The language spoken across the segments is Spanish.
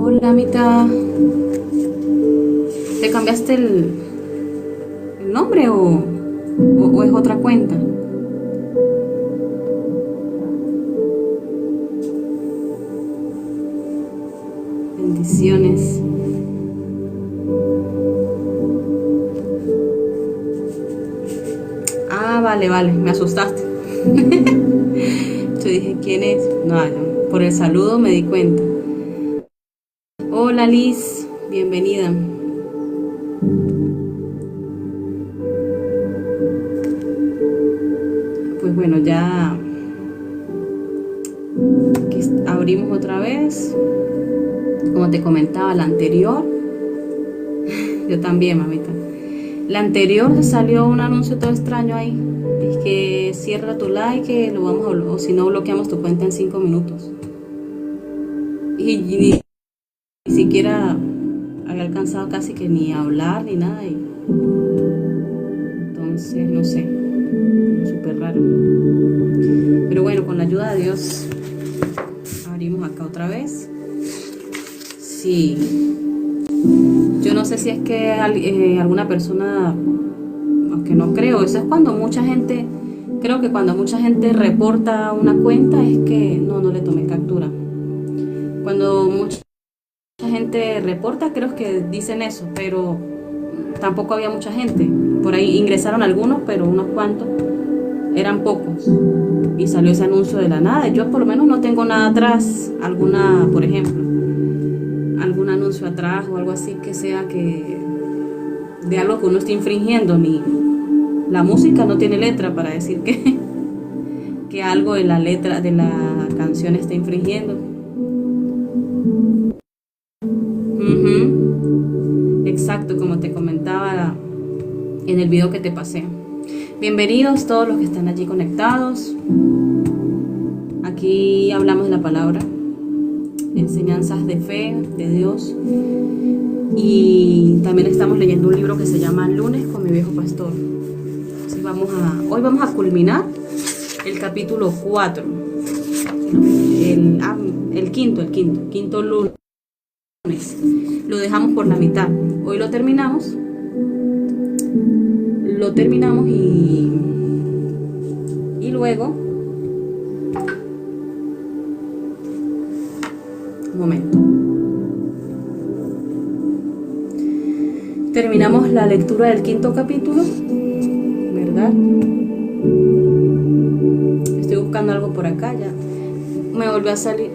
Hola, Mita. ¿Te cambiaste el nombre o es otra cuenta? Bendiciones. Ah, vale, vale, me asustaste. Yo dije, ¿quién es? No, no, por el saludo me di cuenta. Hola, Liz, bienvenida. Pues bueno, ya aquí abrimos otra vez. Como te comentaba, la anterior, yo también, mamita. La anterior salió un anuncio todo extraño ahí. Es que cierra tu like, que lo vamos a, o si no bloqueamos tu cuenta en 5 minutos. Y ni siquiera había alcanzado casi que ni a hablar ni nada. Entonces, no sé, súper raro. Pero bueno, con la ayuda de Dios, abrimos acá otra vez. Sí. Yo no sé si es que alguna persona, aunque no creo, eso es cuando mucha gente, creo que cuando mucha gente reporta una cuenta es que no le tomé captura. Cuando mucha gente reporta, creo que dicen eso, pero tampoco había mucha gente. Por ahí ingresaron algunos, pero unos cuantos, eran pocos. Y salió ese anuncio de la nada. Yo por lo menos no tengo nada atrás, alguna, por ejemplo, algún anuncio atrás o algo así que sea que de algo que uno esté infringiendo, ni la música no tiene letra para decir que algo de la letra de la canción está infringiendo. Exacto, como te comentaba en el video que te pasé. Bienvenidos todos los que están allí conectados. Aquí hablamos de la palabra, enseñanzas de fe, de Dios. Y también estamos leyendo un libro que se llama Lunes con mi viejo pastor. Así hoy vamos a culminar el capítulo 4. El quinto lunes. Lo dejamos por la mitad. Hoy lo terminamos. Y luego, un momento. Terminamos la lectura del quinto capítulo, ¿verdad? Estoy buscando algo por acá, ya me volvió a salir.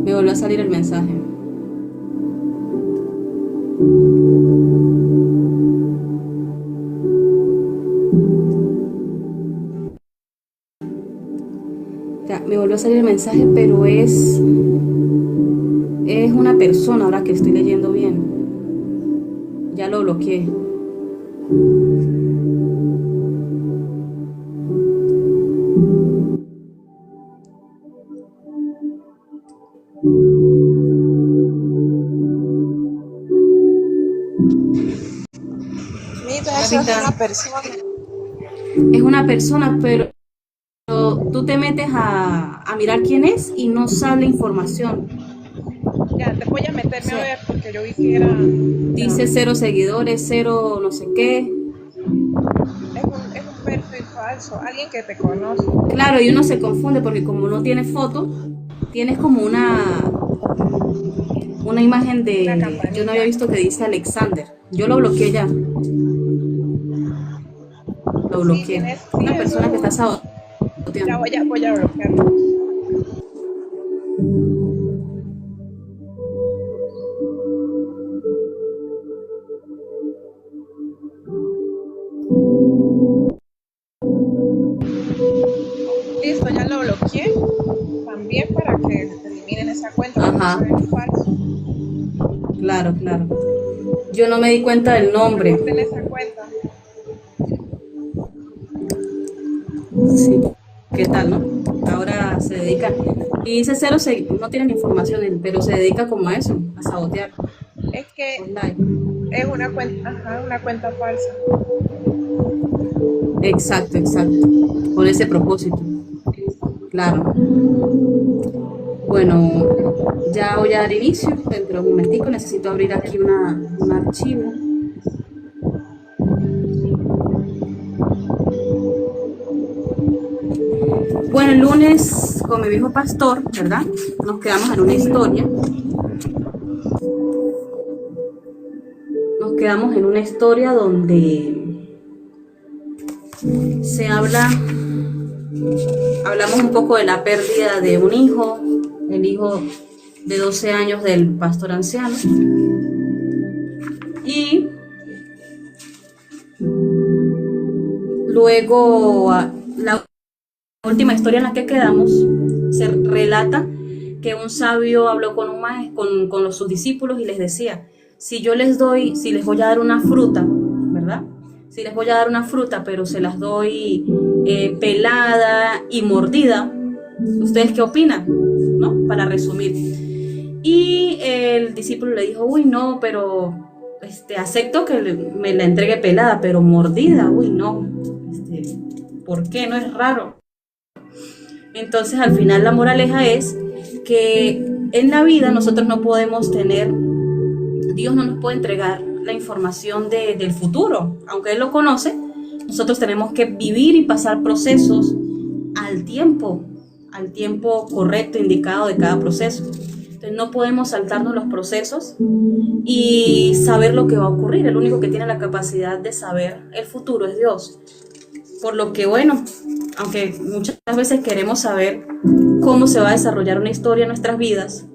Me volvió a salir el mensaje. Ya, me volvió a salir el mensaje, pero es una persona ahora que estoy leyendo bien. Ya lo bloqueé. Mira, eso es una persona. Es una persona, pero tú te metes a mirar quién es y no sale información. Ya, te voy a meterme O sea, a ver porque yo vi que era. dice 0 seguidores, 0 no sé qué. Es un perfil falso. falso, alguien que te conoce. Claro, y uno se confunde porque como no tiene foto, tienes como una imagen Una de, yo no campanita. había visto que dice Alexander. Yo lo bloqueé ya, lo Sí, bloqueé. tienes, sí, Una persona que está eso. Ya saboteando. voy a bloquearlo. Listo, ya lo bloqueé. También para que eliminen esa cuenta porque Ajá, eso es falso. claro, claro. Yo no me di cuenta del nombre. Reporten esa cuenta. Sí, ¿qué tal, no? Ahora se dedica, y dice cero, no tienen información, pero se dedica como a eso, a sabotear Es que online. es una cuenta falsa. Exacto, exacto, con ese propósito, claro. Bueno, ya voy a dar inicio, dentro de un momentico necesito abrir aquí un archivo. Bueno, el lunes con mi viejo pastor, ¿verdad? Nos quedamos en una historia. Nos quedamos en una historia donde se hablamos un poco de la pérdida de un hijo, el hijo de 12 años del pastor anciano. Y luego la última historia en la que quedamos se relata que un sabio habló con un maestro, con sus discípulos y les decía, si les voy a dar una fruta, ¿verdad? Si les voy a dar una fruta, pero se las doy pelada y mordida, ¿ustedes qué opinan? ¿No? Para resumir. Y el discípulo le dijo, uy, no, pero acepto que me la entregue pelada, pero mordida, uy, no. ¿Por qué? No es raro. Entonces, al final la moraleja es que en la vida nosotros no podemos tener, Dios no nos puede entregar la información del futuro, aunque Él lo conoce, nosotros tenemos que vivir y pasar procesos al tiempo correcto, indicado de cada proceso. Entonces no podemos saltarnos los procesos y saber lo que va a ocurrir. El único que tiene la capacidad de saber el futuro es Dios. Por lo que, bueno, aunque muchas veces queremos saber cómo se va a desarrollar una historia en nuestras vidas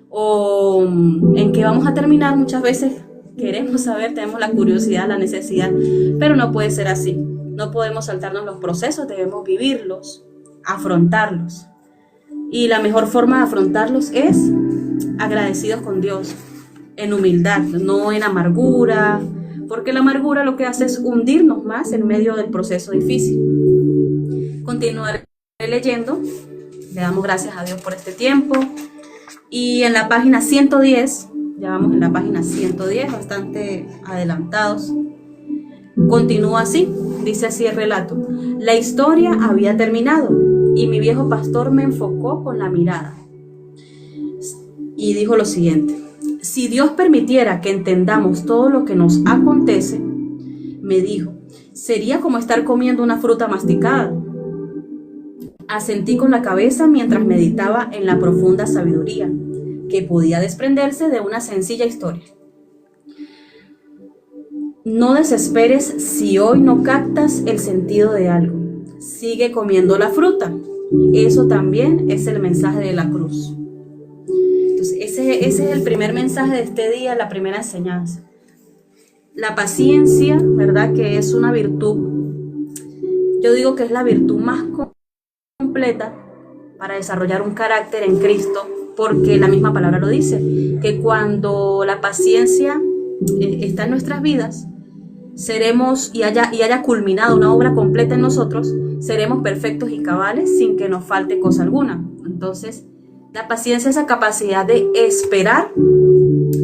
o en qué vamos a terminar, muchas veces queremos saber, tenemos la curiosidad, la necesidad, pero no puede ser así. No podemos saltarnos los procesos, debemos vivirlos, afrontarlos. Y la mejor forma de afrontarlos es agradecidos con Dios, en humildad, no en amargura, porque la amargura lo que hace es hundirnos más en medio del proceso difícil. Continuaré leyendo, le damos gracias a Dios por este tiempo. Y en la página 110, ya vamos en la página 110, bastante adelantados. Continúa así, dice así el relato. La historia había terminado y mi viejo pastor me enfocó con la mirada y dijo lo siguiente: si Dios permitiera que entendamos todo lo que nos acontece, me dijo, sería como estar comiendo una fruta masticada. Asentí con la cabeza mientras meditaba en la profunda sabiduría que podía desprenderse de una sencilla historia. No desesperes si hoy no captas el sentido de algo. Sigue comiendo la fruta. Eso también es el mensaje de la cruz. Entonces, ese es el primer mensaje de este día, la primera enseñanza. La paciencia, ¿verdad? Que es una virtud. Yo digo que es la virtud más completa para desarrollar un carácter en Cristo, porque la misma palabra lo dice, que cuando la paciencia está en nuestras vidas, seremos y haya culminado una obra completa en nosotros, seremos perfectos y cabales sin que nos falte cosa alguna. Entonces, la paciencia es esa capacidad de esperar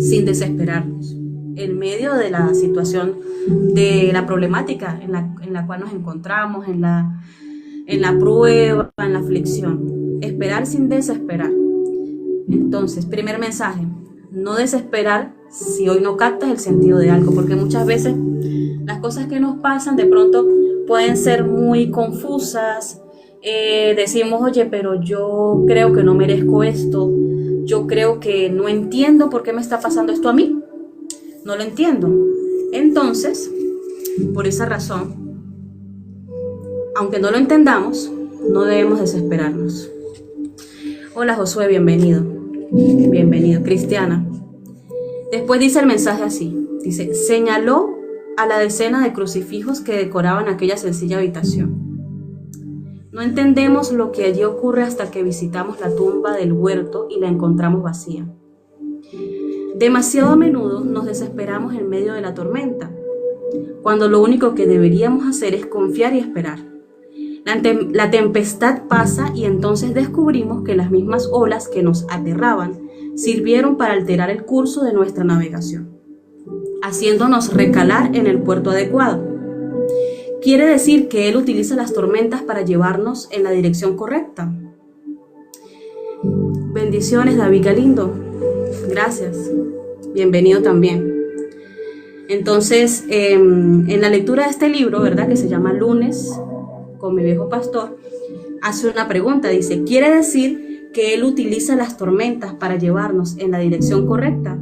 sin desesperarnos en medio de la situación, de la problemática en la cual nos encontramos, en la prueba, en la aflicción. Esperar sin desesperar. Entonces, primer mensaje, no desesperar si hoy no captas el sentido de algo, porque muchas veces las cosas que nos pasan de pronto pueden ser muy confusas. Decimos, oye, pero yo creo que no merezco esto, yo creo que no entiendo por qué me está pasando esto a mí, no lo entiendo. Entonces, por esa razón, aunque no lo entendamos, no debemos desesperarnos. Hola Josué, bienvenido, bienvenido. Cristiana. Después dice el mensaje así, dice, señaló a la decena de crucifijos que decoraban aquella sencilla habitación. No entendemos lo que allí ocurre hasta que visitamos la tumba del huerto y la encontramos vacía. Demasiado a menudo nos desesperamos en medio de la tormenta, cuando lo único que deberíamos hacer es confiar y esperar. La tempestad pasa y entonces descubrimos que las mismas olas que nos aterraban sirvieron para alterar el curso de nuestra navegación, haciéndonos recalar en el puerto adecuado. Quiere decir que Él utiliza las tormentas para llevarnos en la dirección correcta. Bendiciones, David Galindo. Gracias. Bienvenido también. Entonces, en la lectura de este libro, ¿verdad?, que se llama Lunes con mi viejo pastor, hace una pregunta. Dice, ¿quiere decir que Él utiliza las tormentas para llevarnos en la dirección correcta?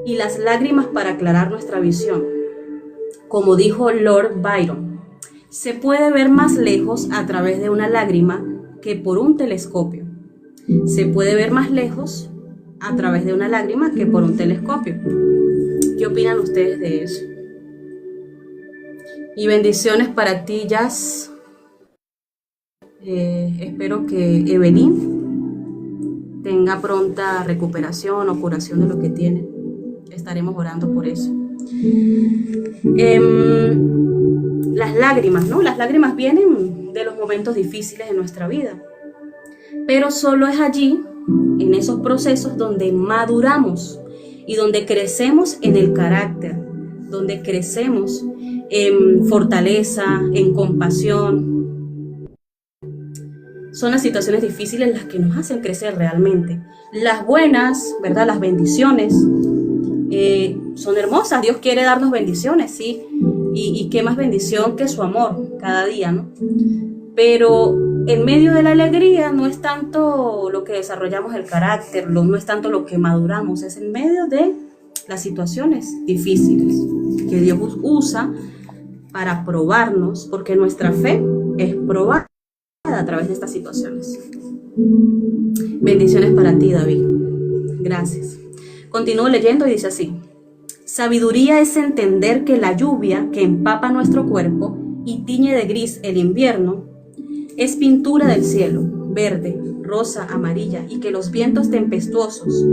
Y las lágrimas para aclarar nuestra visión. Como dijo Lord Byron, se puede ver más lejos a través de una lágrima que por un telescopio. Se puede ver más lejos a través de una lágrima que por un telescopio. ¿Qué opinan ustedes de eso? Y bendiciones para ti, Jazz. Espero que Evelyn tenga pronta recuperación o curación de lo que tiene. Estaremos orando por eso. Las lágrimas, ¿no? Las lágrimas vienen de los momentos difíciles de nuestra vida, pero solo es allí, en esos procesos, donde maduramos y donde crecemos en el carácter, donde crecemos en fortaleza, en compasión. Son las situaciones difíciles las que nos hacen crecer realmente. Las buenas, ¿verdad?, las bendiciones, son hermosas. Dios quiere darnos bendiciones, sí, y qué más bendición que su amor cada día, ¿no? Pero en medio de la alegría no es tanto lo que desarrollamos el carácter, no es tanto lo que maduramos, es en medio de las situaciones difíciles que Dios usa para probarnos, porque nuestra fe es probada a través de estas situaciones. Bendiciones para ti, David. Gracias. Continúo leyendo y dice así. Sabiduría es entender que la lluvia que empapa nuestro cuerpo y tiñe de gris el invierno es pintura del cielo, verde, rosa, amarilla, y que los vientos tempestuosos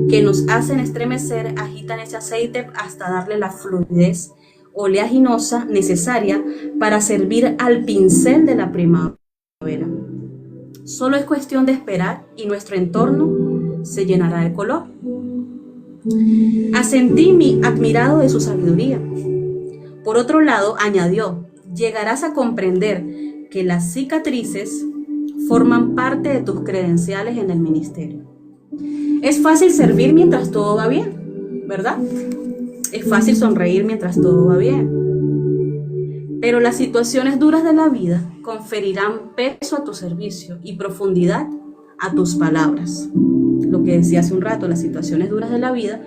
que nos hacen estremecer agitan ese aceite hasta darle la fluidez oleaginosa necesaria para servir al pincel de la primavera. Solo es cuestión de esperar y nuestro entorno se llenará de color. Asentí admirado de su sabiduría. Por otro lado, añadió, llegarás a comprender que las cicatrices forman parte de tus credenciales en el ministerio. Es fácil servir mientras todo va bien, ¿verdad? Es fácil sonreír mientras todo va bien. Pero las situaciones duras de la vida conferirán peso a tu servicio y profundidad a tus palabras. Lo que decía hace un rato, las situaciones duras de la vida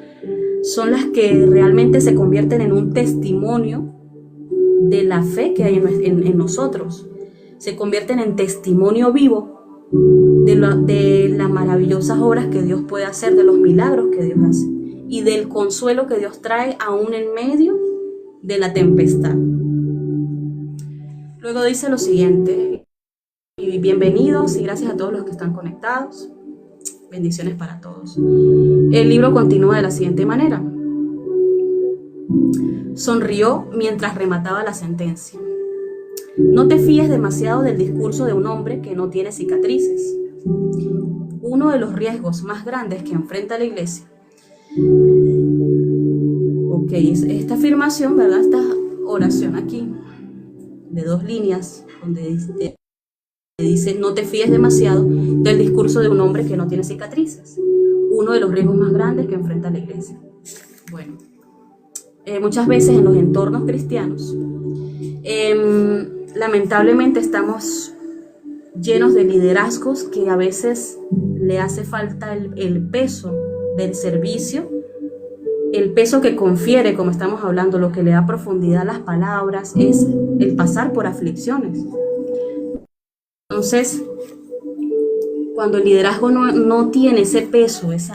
son las que realmente se convierten en un testimonio de la fe que hay en nosotros. Se convierten en testimonio vivo de las maravillosas obras que Dios puede hacer, de los milagros que Dios hace y del consuelo que Dios trae aún en medio de la tempestad. Luego dice lo siguiente, y bienvenidos y gracias a todos los que están conectados. Bendiciones para todos. El libro continúa de la siguiente manera. Sonrió mientras remataba la sentencia. No te fíes demasiado del discurso de un hombre que no tiene cicatrices. Uno de los riesgos más grandes que enfrenta la iglesia. Ok, esta afirmación, ¿verdad? Esta oración aquí, de 2 líneas, donde dice, no te fíes demasiado del discurso de un hombre que no tiene cicatrices. Uno de los riesgos más grandes que enfrenta la iglesia. Bueno, muchas veces en los entornos cristianos Lamentablemente estamos llenos de liderazgos que a veces le hace falta el peso del servicio, el peso que confiere, como estamos hablando, lo que le da profundidad a las palabras, es el pasar por aflicciones. Entonces, cuando el liderazgo no tiene ese peso, ese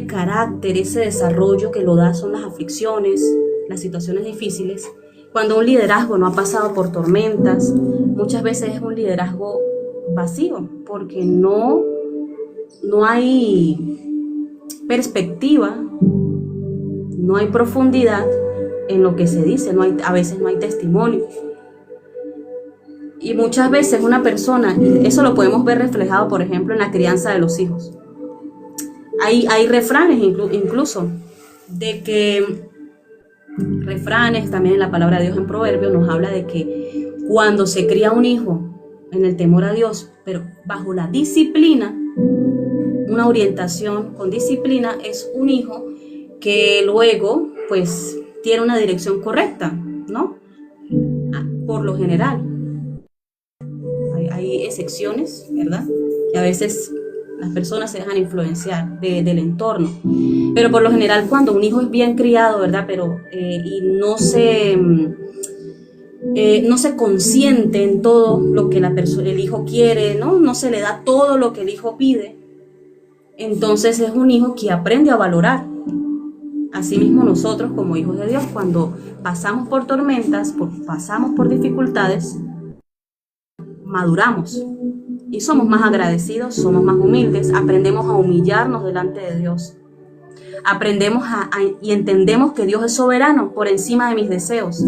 carácter, ese desarrollo que lo da son las aflicciones, las situaciones difíciles. Cuando un liderazgo no ha pasado por tormentas, muchas veces es un liderazgo vacío, porque no hay perspectiva, no hay profundidad en lo que se dice, a veces no hay testimonio. Y muchas veces una persona, y eso lo podemos ver reflejado, por ejemplo, en la crianza de los hijos. Hay refranes incluso, de que refranes, también en la palabra de Dios en Proverbios nos habla de que cuando se cría un hijo en el temor a Dios, pero bajo la disciplina, una orientación con disciplina, es un hijo que luego pues tiene una dirección correcta, ¿no? Por lo general. Hay excepciones, ¿verdad? Que a veces las personas se dejan influenciar del entorno. Pero por lo general, cuando un hijo es bien criado, ¿verdad? Y no se consiente en todo lo que el hijo quiere, ¿no? No se le da todo lo que el hijo pide. Entonces es un hijo que aprende a valorar. Asimismo nosotros como hijos de Dios, cuando pasamos por tormentas, pasamos por dificultades, maduramos y somos más agradecidos, somos más humildes, aprendemos a humillarnos delante de Dios. Aprendemos y entendemos que Dios es soberano por encima de mis deseos,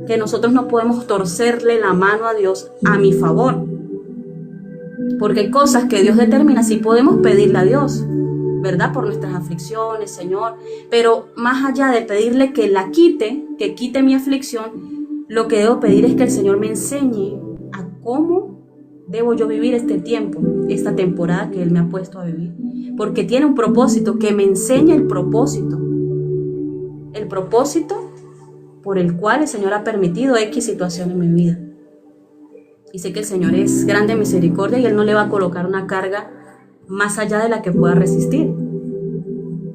que nosotros no podemos torcerle la mano a Dios a mi favor, porque hay cosas que Dios determina, sí podemos pedirle a Dios, ¿verdad? Por nuestras aflicciones, Señor, pero más allá de pedirle que quite mi aflicción, lo que debo pedir es que el Señor me enseñe a cómo debo yo vivir este tiempo, esta temporada que Él me ha puesto a vivir, porque tiene un propósito, que me enseñe el propósito por el cual el Señor ha permitido X situación en mi vida. Y sé que el Señor es grande en misericordia y Él no le va a colocar una carga más allá de la que pueda resistir,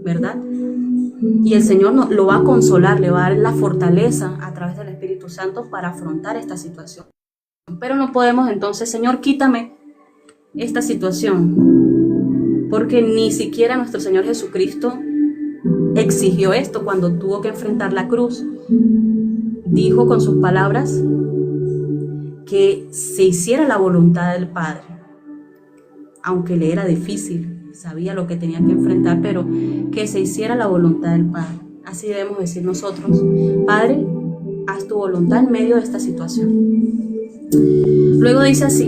¿verdad? Y el Señor lo va a consolar, le va a dar la fortaleza a través del Espíritu Santo para afrontar esta situación. Pero no podemos entonces, Señor, quítame esta situación, porque ni siquiera nuestro Señor Jesucristo exigió esto cuando tuvo que enfrentar la cruz. Dijo con sus palabras que se hiciera la voluntad del Padre, aunque le era difícil, sabía lo que tenía que enfrentar, pero que se hiciera la voluntad del Padre. Así debemos decir nosotros: Padre, haz tu voluntad en medio de esta situación. Luego dice así: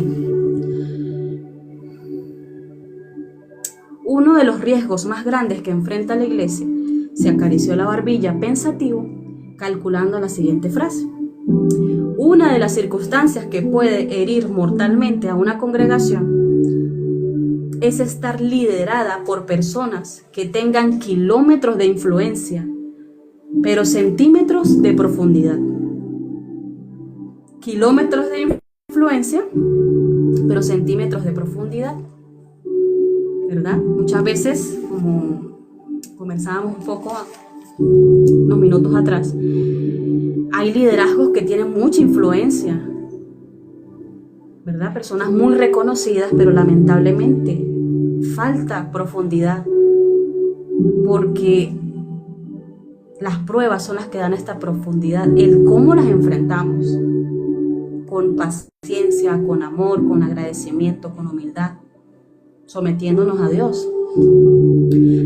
uno de los riesgos más grandes que enfrenta la iglesia. Se acarició la barbilla pensativo, calculando la siguiente frase: una de las circunstancias que puede herir mortalmente a una congregación es estar liderada por personas que tengan kilómetros de influencia, pero centímetros de profundidad. Kilómetros de influencia, pero centímetros de profundidad, ¿verdad? Muchas veces, como conversábamos un poco unos minutos atrás, hay liderazgos que tienen mucha influencia, ¿verdad? Personas muy reconocidas, pero lamentablemente falta profundidad, porque las pruebas son las que dan esta profundidad, el cómo las enfrentamos, con paciencia, con amor, con agradecimiento, con humildad, sometiéndonos a Dios.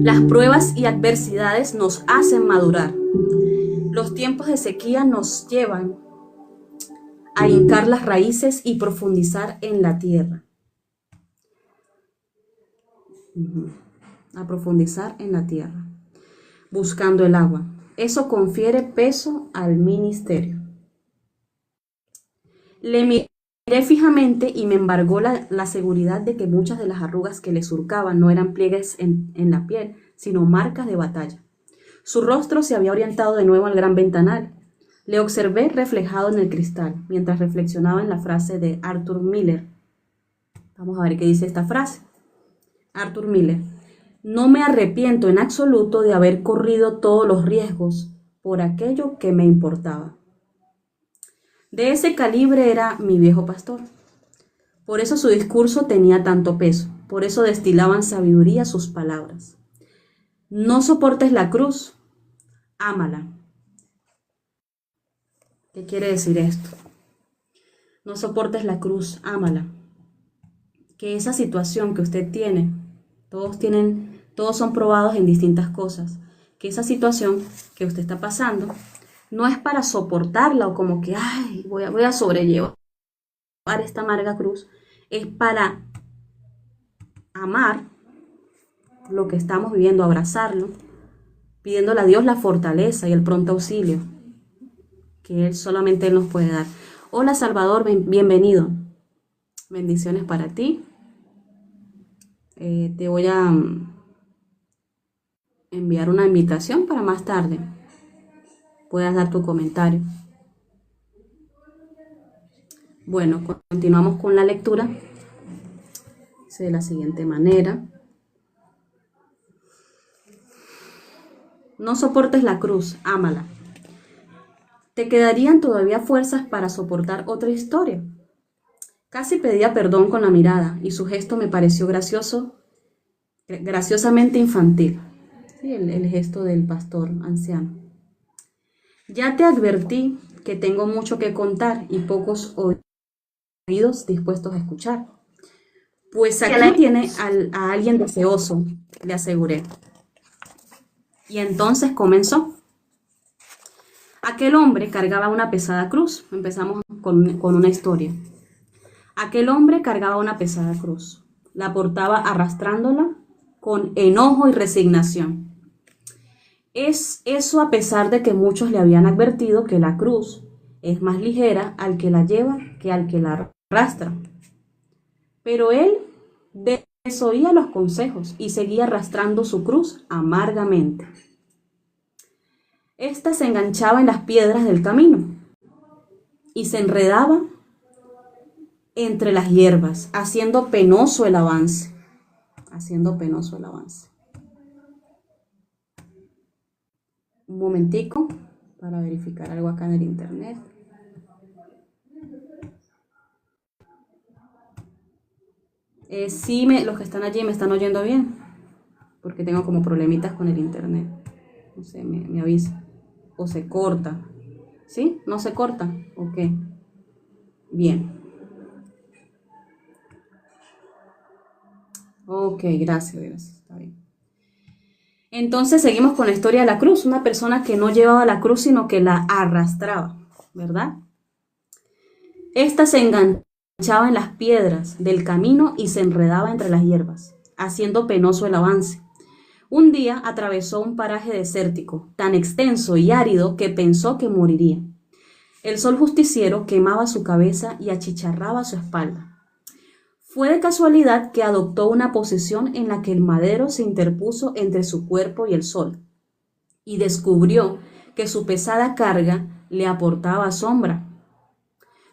Las pruebas y adversidades nos hacen madurar. Los tiempos de sequía nos llevan a hincar las raíces y profundizar en la tierra. A profundizar en la tierra, buscando el agua. Eso confiere peso al ministerio. Le miré fijamente y me embargó la seguridad de que muchas de las arrugas que le surcaban no eran pliegues en la piel, sino marcas de batalla. Su rostro se había orientado de nuevo al gran ventanal. Le observé reflejado en el cristal mientras reflexionaba en la frase de Arthur Miller. Vamos a ver qué dice esta frase. Arthur Miller: no me arrepiento en absoluto de haber corrido todos los riesgos por aquello que me importaba. De ese calibre era mi viejo pastor. Por eso su discurso tenía tanto peso, por eso destilaban sabiduría sus palabras. No soportes la cruz, ámala. ¿Qué quiere decir esto? No soportes la cruz, ámala. Que esa situación que usted tiene, todos son probados en distintas cosas, que esa situación que usted está pasando no es para soportarla o como que, ay, voy a sobrellevar esta amarga cruz, es para amar lo que estamos viviendo, abrazarlo, pidiéndole a Dios la fortaleza y el pronto auxilio que solamente Él nos puede dar. Hola Salvador, bienvenido. Bendiciones para ti. Te voy a enviar una invitación para más tarde puedas dar tu comentario. Bueno, continuamos con la lectura. Dice de la siguiente manera: no soportes la cruz, ámala. Te quedarían todavía fuerzas para soportar otra historia. Casi pedía perdón con la mirada y su gesto me pareció graciosamente infantil. Sí, el gesto del pastor anciano. Ya te advertí que tengo mucho que contar y pocos oídos dispuestos a escuchar. Pues aquí tiene a alguien deseoso, le aseguré. Y entonces comenzó. Aquel hombre cargaba una pesada cruz. Empezamos con una historia. Aquel hombre cargaba una pesada cruz. La portaba arrastrándola con enojo y resignación. Es eso a pesar de que muchos le habían advertido que la cruz es más ligera al que la lleva que al que la arrastra. Pero él desoía los consejos y seguía arrastrando su cruz amargamente. Esta se enganchaba en las piedras del camino y se enredaba entre las hierbas, haciendo penoso el avance. Un momentico para verificar algo acá en el internet. Sí, los que están allí me están oyendo bien, porque tengo como problemitas con el internet. No sé, me avisa. O se corta. ¿Sí? ¿No se corta? Ok. Bien. Ok, gracias. Está bien. Entonces seguimos con la historia de la cruz. Una persona que no llevaba la cruz, sino que la arrastraba, ¿verdad? Esta se enganchaba en las piedras del camino y se enredaba entre las hierbas, haciendo penoso el avance. Un día atravesó un paraje desértico, tan extenso y árido que pensó que moriría. El sol justiciero quemaba su cabeza y achicharraba su espalda. Fue de casualidad que adoptó una posición en la que el madero se interpuso entre su cuerpo y el sol, y descubrió que su pesada carga le aportaba sombra.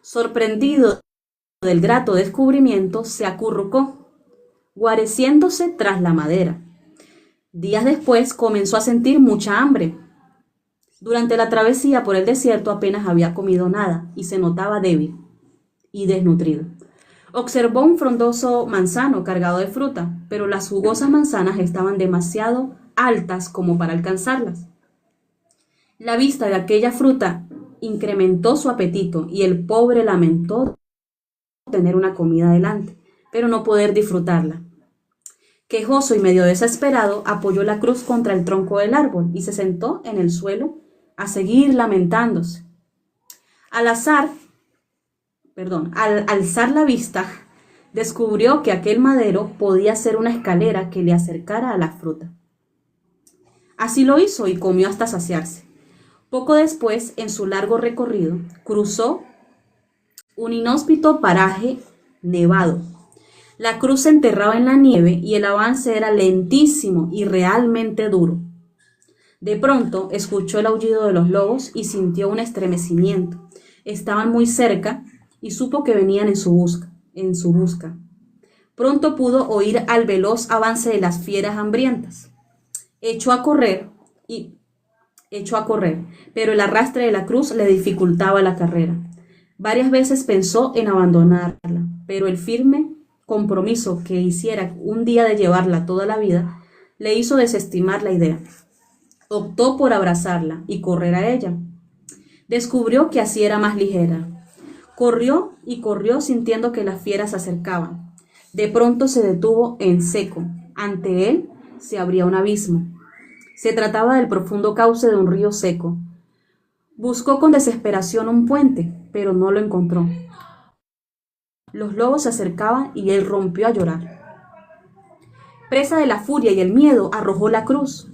Sorprendido del grato descubrimiento, se acurrucó, guareciéndose tras la madera. Días después comenzó a sentir mucha hambre. Durante la travesía por el desierto apenas había comido nada y se notaba débil y desnutrido. Observó un frondoso manzano cargado de fruta, pero las jugosas manzanas estaban demasiado altas como para alcanzarlas. La vista de aquella fruta incrementó su apetito y el pobre lamentó tener una comida delante, pero no poder disfrutarla. Quejoso y medio desesperado, apoyó la cruz contra el tronco del árbol y se sentó en el suelo a seguir lamentándose. Al alzar la vista, descubrió que aquel madero podía ser una escalera que le acercara a la fruta. Así lo hizo y comió hasta saciarse. Poco después, en su largo recorrido, cruzó un inhóspito paraje nevado. La cruz se enterraba en la nieve y el avance era lentísimo y realmente duro. De pronto escuchó el aullido de los lobos y sintió un estremecimiento. Estaban muy cerca y supo que venían en su busca. Pronto pudo oír al veloz avance de las fieras hambrientas. Echó a correr, pero el arrastre de la cruz le dificultaba la carrera. Varias veces pensó en abandonarla, pero el firme compromiso que hiciera un día de llevarla toda la vida le hizo desestimar la idea. Optó por abrazarla y correr a ella. Descubrió que así era más ligera. Corrió y corrió sintiendo que las fieras se acercaban. De pronto se detuvo en seco. Ante él se abría un abismo. Se trataba del profundo cauce de un río seco. Buscó con desesperación un puente, pero no lo encontró. Los lobos se acercaban y él rompió a llorar. Presa de la furia y el miedo, arrojó la cruz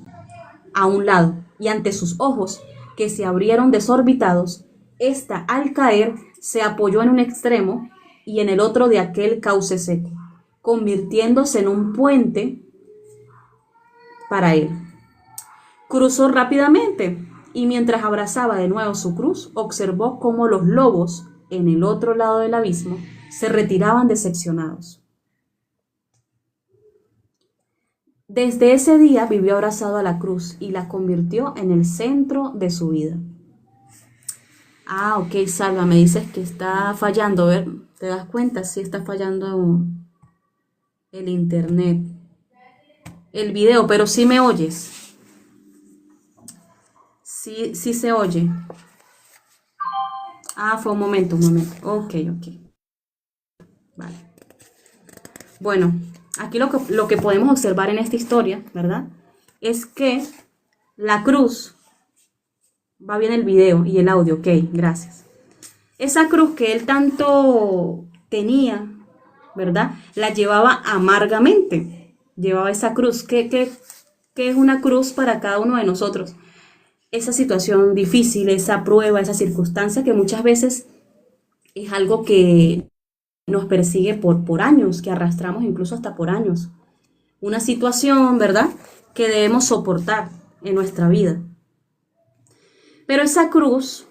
a un lado y ante sus ojos, que se abrieron desorbitados, ésta al caer se apoyó en un extremo y en el otro de aquel cauce seco, convirtiéndose en un puente para él. Cruzó rápidamente y mientras abrazaba de nuevo su cruz, observó cómo los lobos, en el otro lado del abismo, se retiraban decepcionados. Desde ese día vivió abrazado a la cruz y la convirtió en el centro de su vida. Ok, Salva, me dices que está fallando, a ver, ¿te das cuenta? Sí está fallando el internet, el video, pero sí me oyes. Sí se oye. Fue un momento. Ok. Vale. Bueno, aquí lo que podemos observar en esta historia, ¿verdad? Es que la cruz, va bien el video y el audio, ok, gracias. Esa cruz que él tanto tenía, ¿verdad? La llevaba amargamente. Llevaba esa cruz. ¿Qué es una cruz para cada uno de nosotros? Esa situación difícil, esa prueba, esa circunstancia que muchas veces es algo que nos persigue por años, que arrastramos incluso hasta por años. Una situación, ¿verdad?, que debemos soportar en nuestra vida. Pero esa cruz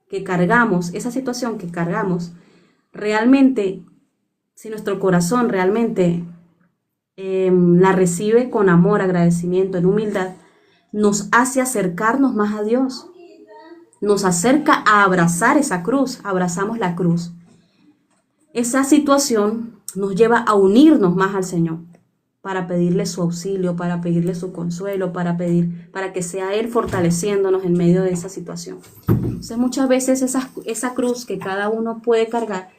que cargamos, esa situación que cargamos, realmente, si nuestro corazón realmente la recibe con amor, agradecimiento, en humildad, nos hace acercarnos más a Dios. Nos acerca a abrazar esa cruz, abrazamos la cruz. Esa situación nos lleva a unirnos más al Señor, para pedirle su auxilio, para pedirle su consuelo, para que sea Él fortaleciéndonos en medio de esa situación. Entonces muchas veces esa cruz que cada uno puede cargar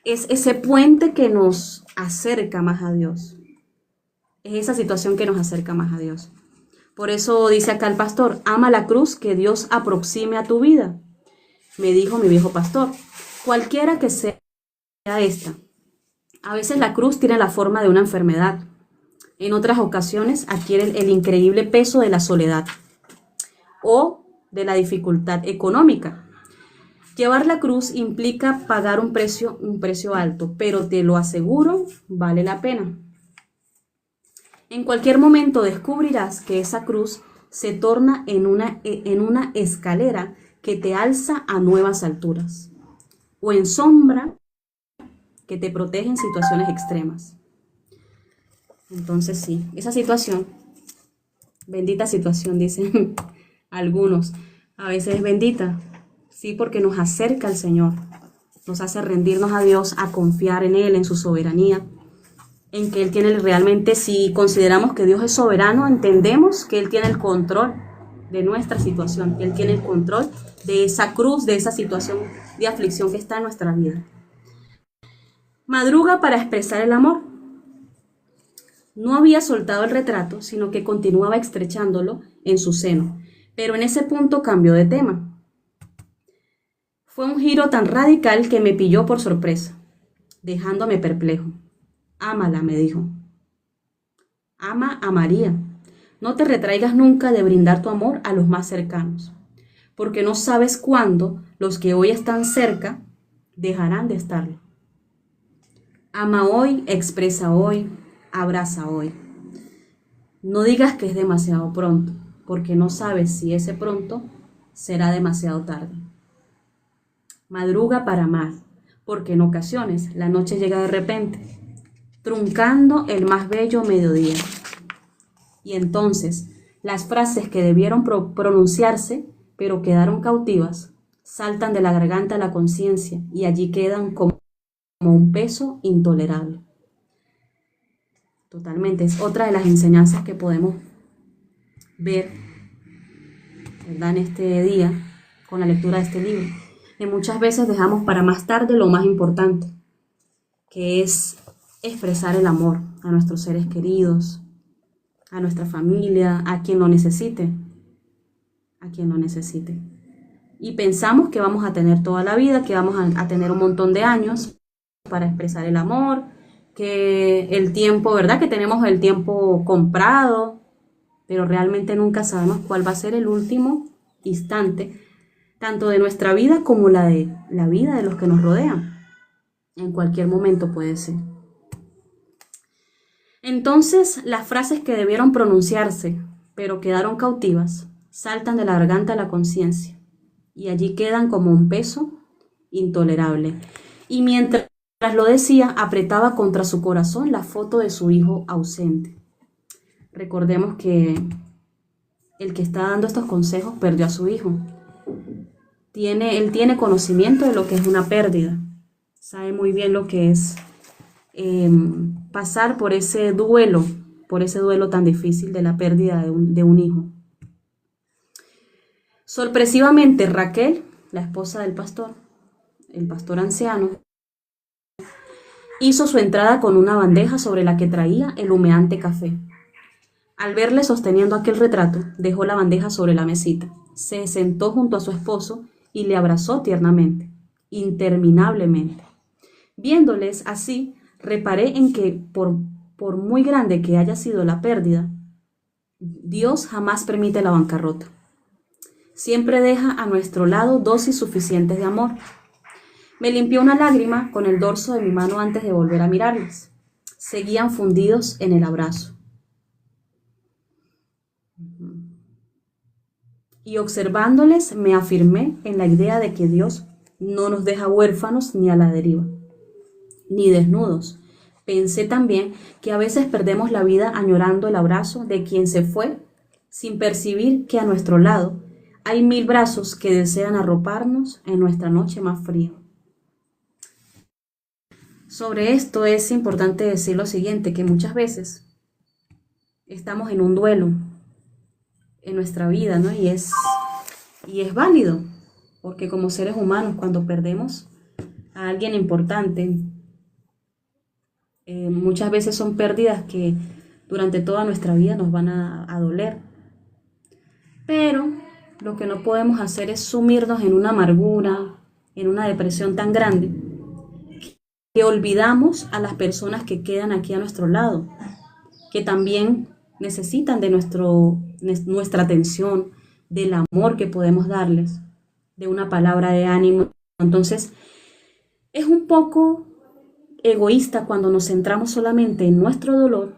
es ese puente que nos acerca más a Dios. Es esa situación que nos acerca más a Dios. Por eso dice acá el pastor, ama la cruz que Dios aproxime a tu vida. Me dijo mi viejo pastor, cualquiera que sea esta. A veces la cruz tiene la forma de una enfermedad. En otras ocasiones adquiere el increíble peso de la soledad o de la dificultad económica. Llevar la cruz implica pagar un precio alto, pero te lo aseguro, vale la pena. En cualquier momento descubrirás que esa cruz se torna en una escalera que te alza a nuevas alturas, o en sombra que te protege en situaciones extremas. Entonces sí, esa situación, bendita situación, dicen algunos, a veces es bendita, sí, porque nos acerca al Señor, nos hace rendirnos a Dios, a confiar en Él, en su soberanía, en que Él tiene realmente, si consideramos que Dios es soberano, entendemos que Él tiene el control de nuestra situación, Él tiene el control de esa cruz, de esa situación de aflicción que está en nuestra vida. Madruga para expresar el amor. No había soltado el retrato, sino que continuaba estrechándolo en su seno, pero en ese punto cambió de tema. Fue un giro tan radical que me pilló por sorpresa, dejándome perplejo. Ámala, me dijo. Ama a María. No te retraigas nunca de brindar tu amor a los más cercanos, porque no sabes cuándo los que hoy están cerca dejarán de estarlo. Ama hoy, expresa hoy, abraza hoy. No digas que es demasiado pronto. porque no sabes si ese pronto será demasiado tarde. Madruga para amar, porque en ocasiones la noche llega de repente, truncando el más bello mediodía. Y entonces las frases que debieron pronunciarse, pero quedaron cautivas, saltan de la garganta a la conciencia y allí quedan como un peso intolerable. Totalmente, es otra de las enseñanzas que podemos ver, ¿verdad?, en este día con la lectura de este libro. Que muchas veces dejamos para más tarde lo más importante, que es expresar el amor a nuestros seres queridos, a nuestra familia, a quien lo necesite, Y pensamos que vamos a tener toda la vida, que vamos a tener un montón de años para expresar el amor, que el tiempo, ¿verdad?, que tenemos el tiempo comprado, pero realmente nunca sabemos cuál va a ser el último instante, tanto de nuestra vida como la vida de los que nos rodean. En cualquier momento puede ser. Entonces, las frases que debieron pronunciarse, pero quedaron cautivas, saltan de la garganta a la conciencia, y allí quedan como un peso intolerable. Y mientras lo decía, apretaba contra su corazón la foto de su hijo ausente. Recordemos que el que está dando estos consejos perdió a su hijo. Él tiene conocimiento de lo que es una pérdida. Sabe muy bien lo que es pasar por ese duelo tan difícil de la pérdida de un hijo. Sorpresivamente, Raquel, la esposa del pastor, el pastor anciano, hizo su entrada con una bandeja sobre la que traía el humeante café. Al verle sosteniendo aquel retrato, dejó la bandeja sobre la mesita, se sentó junto a su esposo y le abrazó tiernamente, interminablemente. Viéndoles así, reparé en que, por muy grande que haya sido la pérdida, Dios jamás permite la bancarrota. Siempre deja a nuestro lado dosis suficientes de amor. Me limpió una lágrima con el dorso de mi mano antes de volver a mirarles. Seguían fundidos en el abrazo. Y observándoles me afirmé en la idea de que Dios no nos deja huérfanos ni a la deriva, ni desnudos. Pensé también que a veces perdemos la vida añorando el abrazo de quien se fue, sin percibir que a nuestro lado hay 1000 brazos que desean arroparnos en nuestra noche más fría. Sobre esto es importante decir lo siguiente, que muchas veces estamos en un duelo en nuestra vida, ¿no? Y es válido, porque como seres humanos, cuando perdemos a alguien importante, muchas veces son pérdidas que durante toda nuestra vida nos van a doler. Pero lo que no podemos hacer es sumirnos en una amargura, en una depresión tan grande, que olvidamos a las personas que quedan aquí a nuestro lado, que también necesitan de nuestra atención, del amor que podemos darles, de una palabra de ánimo. Entonces, es un poco egoísta cuando nos centramos solamente en nuestro dolor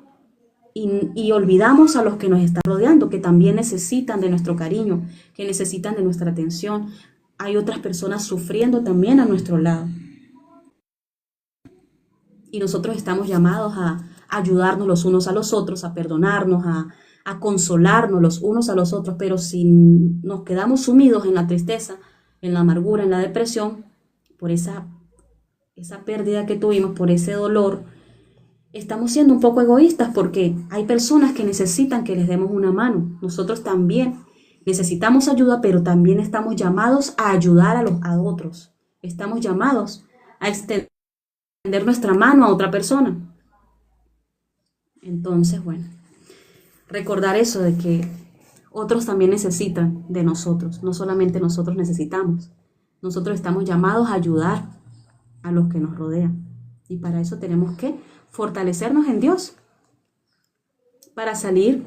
y olvidamos a los que nos están rodeando, que también necesitan de nuestro cariño, que necesitan de nuestra atención. Hay otras personas sufriendo también a nuestro lado. Y nosotros estamos llamados a ayudarnos los unos a los otros, a perdonarnos, a consolarnos los unos a los otros, pero si nos quedamos sumidos en la tristeza, en la amargura, en la depresión, por esa pérdida que tuvimos, por ese dolor, estamos siendo un poco egoístas, porque hay personas que necesitan que les demos una mano. Nosotros también necesitamos ayuda, pero también estamos llamados a ayudar a otros. Estamos llamados a extender nuestra mano a otra persona. Entonces, bueno, recordar eso de que otros también necesitan de nosotros, no solamente nosotros necesitamos. Nosotros estamos llamados a ayudar a los que nos rodean, y para eso tenemos que fortalecernos en Dios, para salir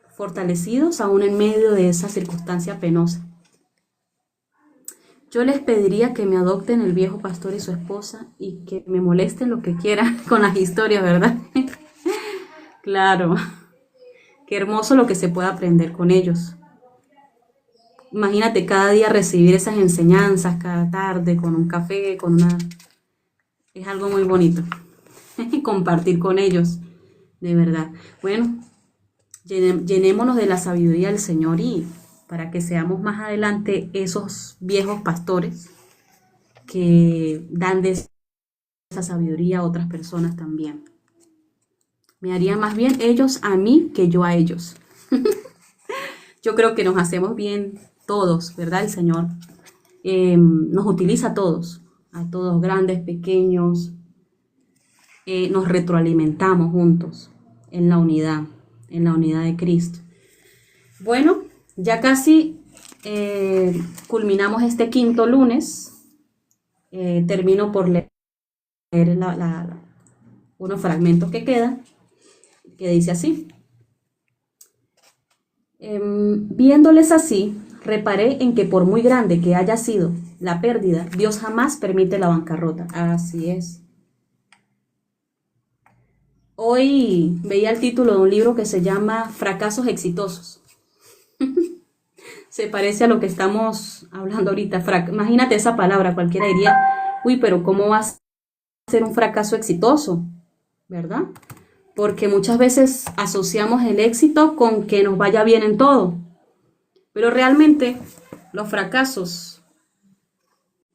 fortalecidos aún en medio de esa circunstancia penosa. Yo les pediría que me adopten el viejo pastor y su esposa y que me molesten lo que quieran con las historias, ¿verdad? Claro, Qué hermoso lo que se puede aprender con ellos. Imagínate cada día recibir esas enseñanzas, cada tarde, con un café, con una... Es algo muy bonito. Compartir con ellos, de verdad. Bueno, llenémonos de la sabiduría del Señor y para que seamos más adelante esos viejos pastores que dan de esa sabiduría a otras personas también. Me haría más bien ellos a mí que yo a ellos. Yo creo que nos hacemos bien todos, ¿verdad? El Señor nos utiliza a todos, grandes, pequeños. Nos retroalimentamos juntos en la unidad de Cristo. Bueno, ya casi culminamos este quinto lunes. Termino por leer unos fragmentos que quedan, que dice así. Viéndoles así, reparé en que por muy grande que haya sido la pérdida, Dios jamás permite la bancarrota. Así es. Hoy veía el título de un libro que se llama Fracasos exitosos. Se parece a lo que estamos hablando ahorita. Imagínate esa palabra, cualquiera diría, uy, pero ¿cómo va a ser un fracaso exitoso? ¿Verdad? Porque muchas veces asociamos el éxito con que nos vaya bien en todo. Pero realmente los fracasos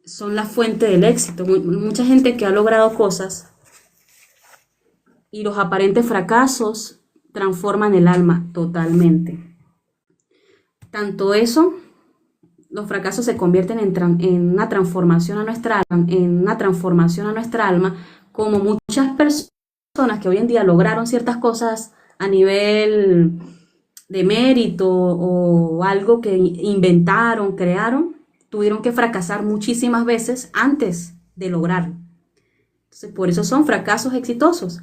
son la fuente del éxito. Mucha gente que ha logrado cosas y los aparentes fracasos transforman el alma totalmente. Tanto eso, los fracasos se convierten en una transformación a nuestra alma, como muchas personas que hoy en día lograron ciertas cosas a nivel de mérito o algo que inventaron, crearon, tuvieron que fracasar muchísimas veces antes de lograrlo. Entonces, por eso son fracasos exitosos.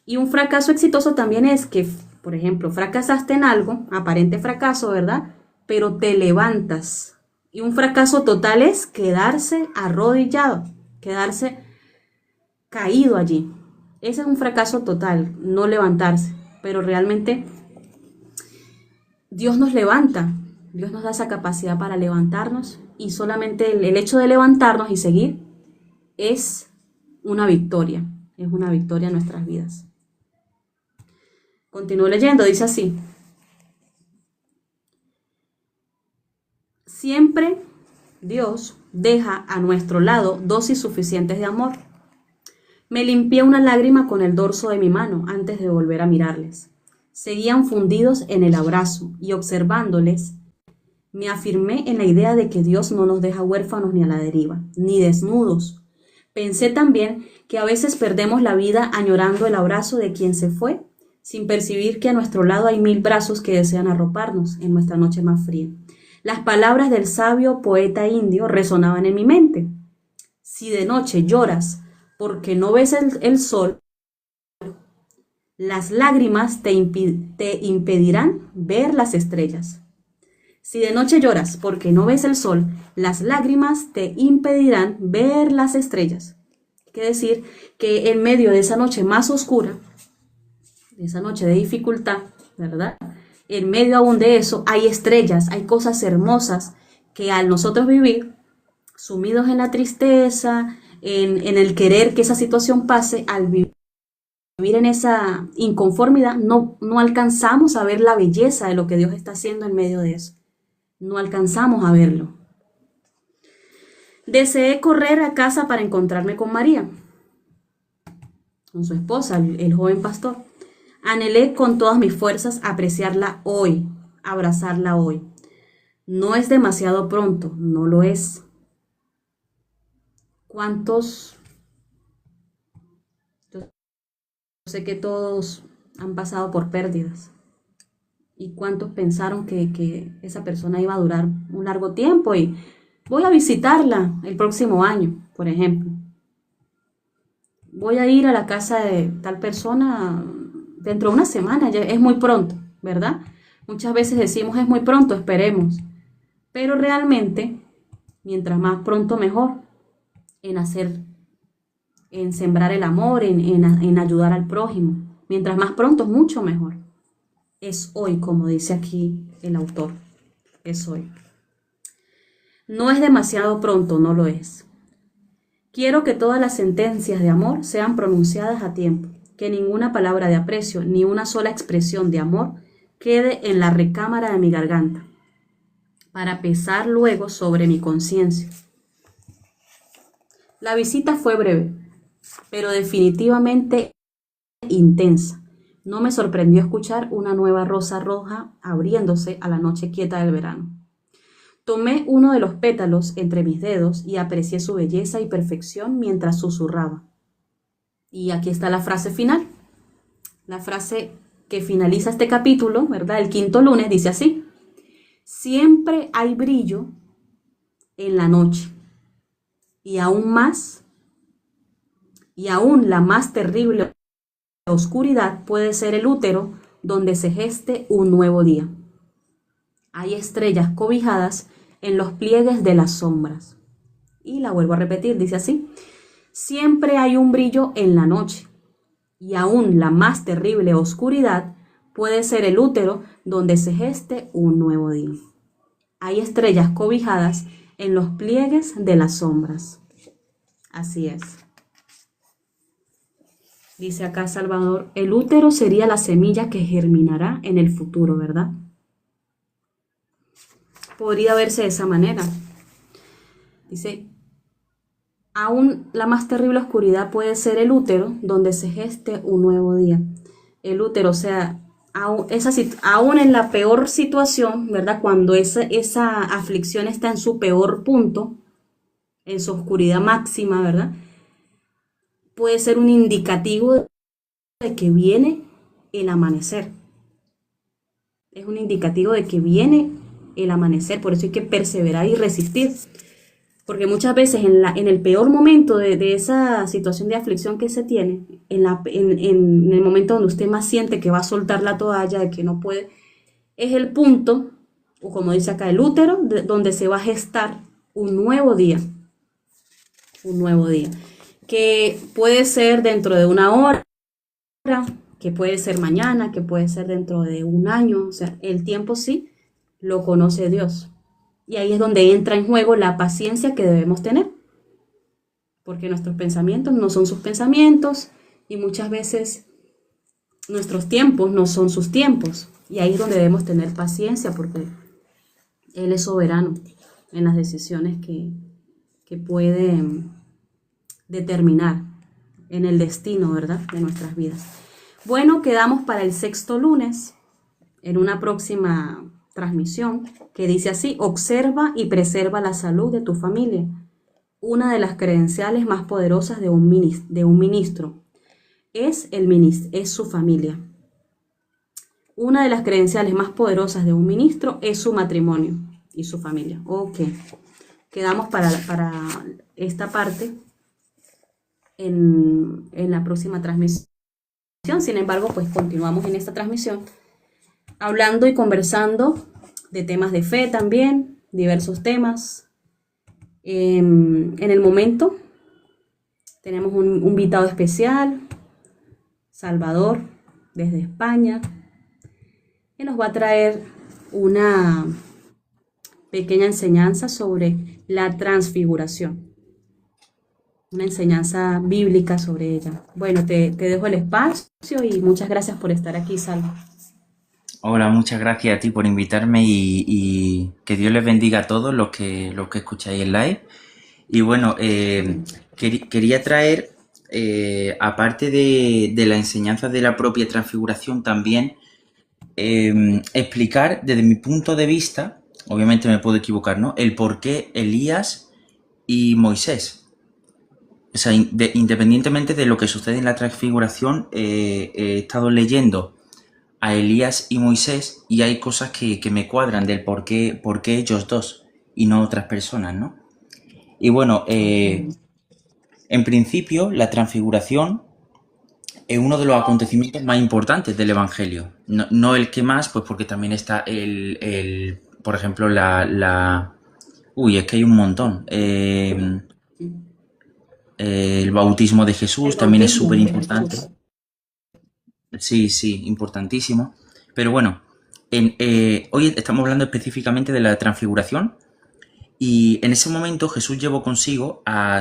Y un fracaso exitoso también es que, por ejemplo, fracasaste en algo, aparente fracaso, ¿verdad? Pero te levantas. Y un fracaso total es quedarse arrodillado, quedarse caído allí. Ese es un fracaso total, no levantarse. Pero realmente Dios nos levanta, Dios nos da esa capacidad para levantarnos y solamente el hecho de levantarnos y seguir es una victoria en nuestras vidas. Continúo leyendo, dice así. Siempre Dios deja a nuestro lado dosis suficientes de amor. Me limpié una lágrima con el dorso de mi mano antes de volver a mirarles. Seguían fundidos en el abrazo y observándoles, me afirmé en la idea de que Dios no nos deja huérfanos ni a la deriva, ni desnudos. Pensé también que a veces perdemos la vida añorando el abrazo de quien se fue, sin percibir que a nuestro lado hay 1000 brazos que desean arroparnos en nuestra noche más fría. Las palabras del sabio poeta indio resonaban en mi mente. Si de noche lloras porque no ves el sol, las lágrimas te impedirán ver las estrellas. Si de noche lloras porque no ves el sol, las lágrimas te impedirán ver las estrellas. Quiere decir que en medio de esa noche más oscura, de esa noche de dificultad, ¿verdad? En medio aún de eso hay estrellas, hay cosas hermosas que al nosotros vivir, sumidos en la tristeza, en el querer que esa situación pase, al vivir en esa inconformidad, no alcanzamos a ver la belleza de lo que Dios está haciendo en medio de eso. No alcanzamos a verlo. Deseé correr a casa para encontrarme con María, con su esposa, el joven pastor. Anhelé con todas mis fuerzas apreciarla hoy, abrazarla hoy. No es demasiado pronto, no lo es. ¿Cuántos? Yo sé que todos han pasado por pérdidas. ¿Y cuántos pensaron que esa persona iba a durar un largo tiempo? Y voy a visitarla el próximo año, por ejemplo. Voy a ir a la casa de tal persona dentro de una semana, ya es muy pronto, ¿verdad? Muchas veces decimos es muy pronto, esperemos. Pero realmente, mientras más pronto mejor, en sembrar el amor, en ayudar al prójimo. Mientras más pronto, mucho mejor. Es hoy, como dice aquí el autor. Es hoy. No es demasiado pronto, no lo es. Quiero que todas las sentencias de amor sean pronunciadas a tiempo, que ninguna palabra de aprecio ni una sola expresión de amor quede en la recámara de mi garganta, para pesar luego sobre mi conciencia. La visita fue breve, pero definitivamente intensa. No me sorprendió escuchar una nueva rosa roja abriéndose a la noche quieta del verano. Tomé uno de los pétalos entre mis dedos y aprecié su belleza y perfección mientras susurraba. Y aquí está la frase final. La frase que finaliza este capítulo, ¿verdad? El quinto lunes dice así: siempre hay brillo en la noche, y aún la más terrible oscuridad puede ser el útero donde se geste un nuevo día. Hay estrellas cobijadas en los pliegues de las sombras. Y la vuelvo a repetir, dice así: siempre hay un brillo en la noche, y aún la más terrible oscuridad puede ser el útero donde se geste un nuevo día. Hay estrellas cobijadas en los pliegues de las sombras. Así es. Dice acá Salvador, el útero sería la semilla que germinará en el futuro, ¿verdad? Podría verse de esa manera. Dice, aún la más terrible oscuridad puede ser el útero donde se geste un nuevo día. El útero, o sea, aún en la peor situación, ¿verdad? Cuando esa aflicción está en su peor punto, en su oscuridad máxima, ¿verdad? Puede ser un indicativo de que viene el amanecer. Es un indicativo de que viene el amanecer, por eso hay que perseverar y resistir. Porque muchas veces en el peor momento de esa situación de aflicción que se tiene, en el momento donde usted más siente que va a soltar la toalla, de que no puede, es el punto, o como dice acá, el útero, donde se va a gestar un nuevo día. Un nuevo día. Que puede ser dentro de una hora, que puede ser mañana, que puede ser dentro de un año. O sea, el tiempo sí lo conoce Dios. Y ahí es donde entra en juego la paciencia que debemos tener. Porque nuestros pensamientos no son sus pensamientos y muchas veces nuestros tiempos no son sus tiempos. Y ahí es donde debemos tener paciencia porque Él es soberano en las decisiones que puede determinar en el destino, ¿verdad?, de nuestras vidas. Bueno, quedamos para el sexto lunes en una próxima transmisión que dice así: observa y preserva la salud de tu familia. Una de las credenciales más poderosas de un ministro es su familia. Una de las credenciales más poderosas de un ministro es su matrimonio y su familia. Ok, quedamos para esta parte en la próxima transmisión. Sin embargo, pues continuamos en esta transmisión hablando y conversando de temas de fe también, diversos temas. En el momento tenemos un invitado especial, Salvador, desde España, que nos va a traer una pequeña enseñanza sobre la transfiguración. Una enseñanza bíblica sobre ella. Bueno, te dejo el espacio y muchas gracias por estar aquí, Salva. Hola, muchas gracias a ti por invitarme y que Dios les bendiga a todos los que escucháis el live. Y bueno, quería traer, aparte de la enseñanza de la propia transfiguración, también explicar desde mi punto de vista, obviamente me puedo equivocar, ¿no?, el por qué Elías y Moisés. O sea, independientemente de lo que sucede en la transfiguración, he estado leyendo a Elías y Moisés y hay cosas que me cuadran del por qué ellos dos y no otras personas, ¿no? Y bueno, en principio la transfiguración es uno de los acontecimientos más importantes del Evangelio. No el que más, pues porque también está por ejemplo, Uy, es que hay un montón. El bautismo de Jesús también es súper importante. Sí, importantísimo. Pero bueno, hoy estamos hablando específicamente de la transfiguración y en ese momento Jesús llevó consigo a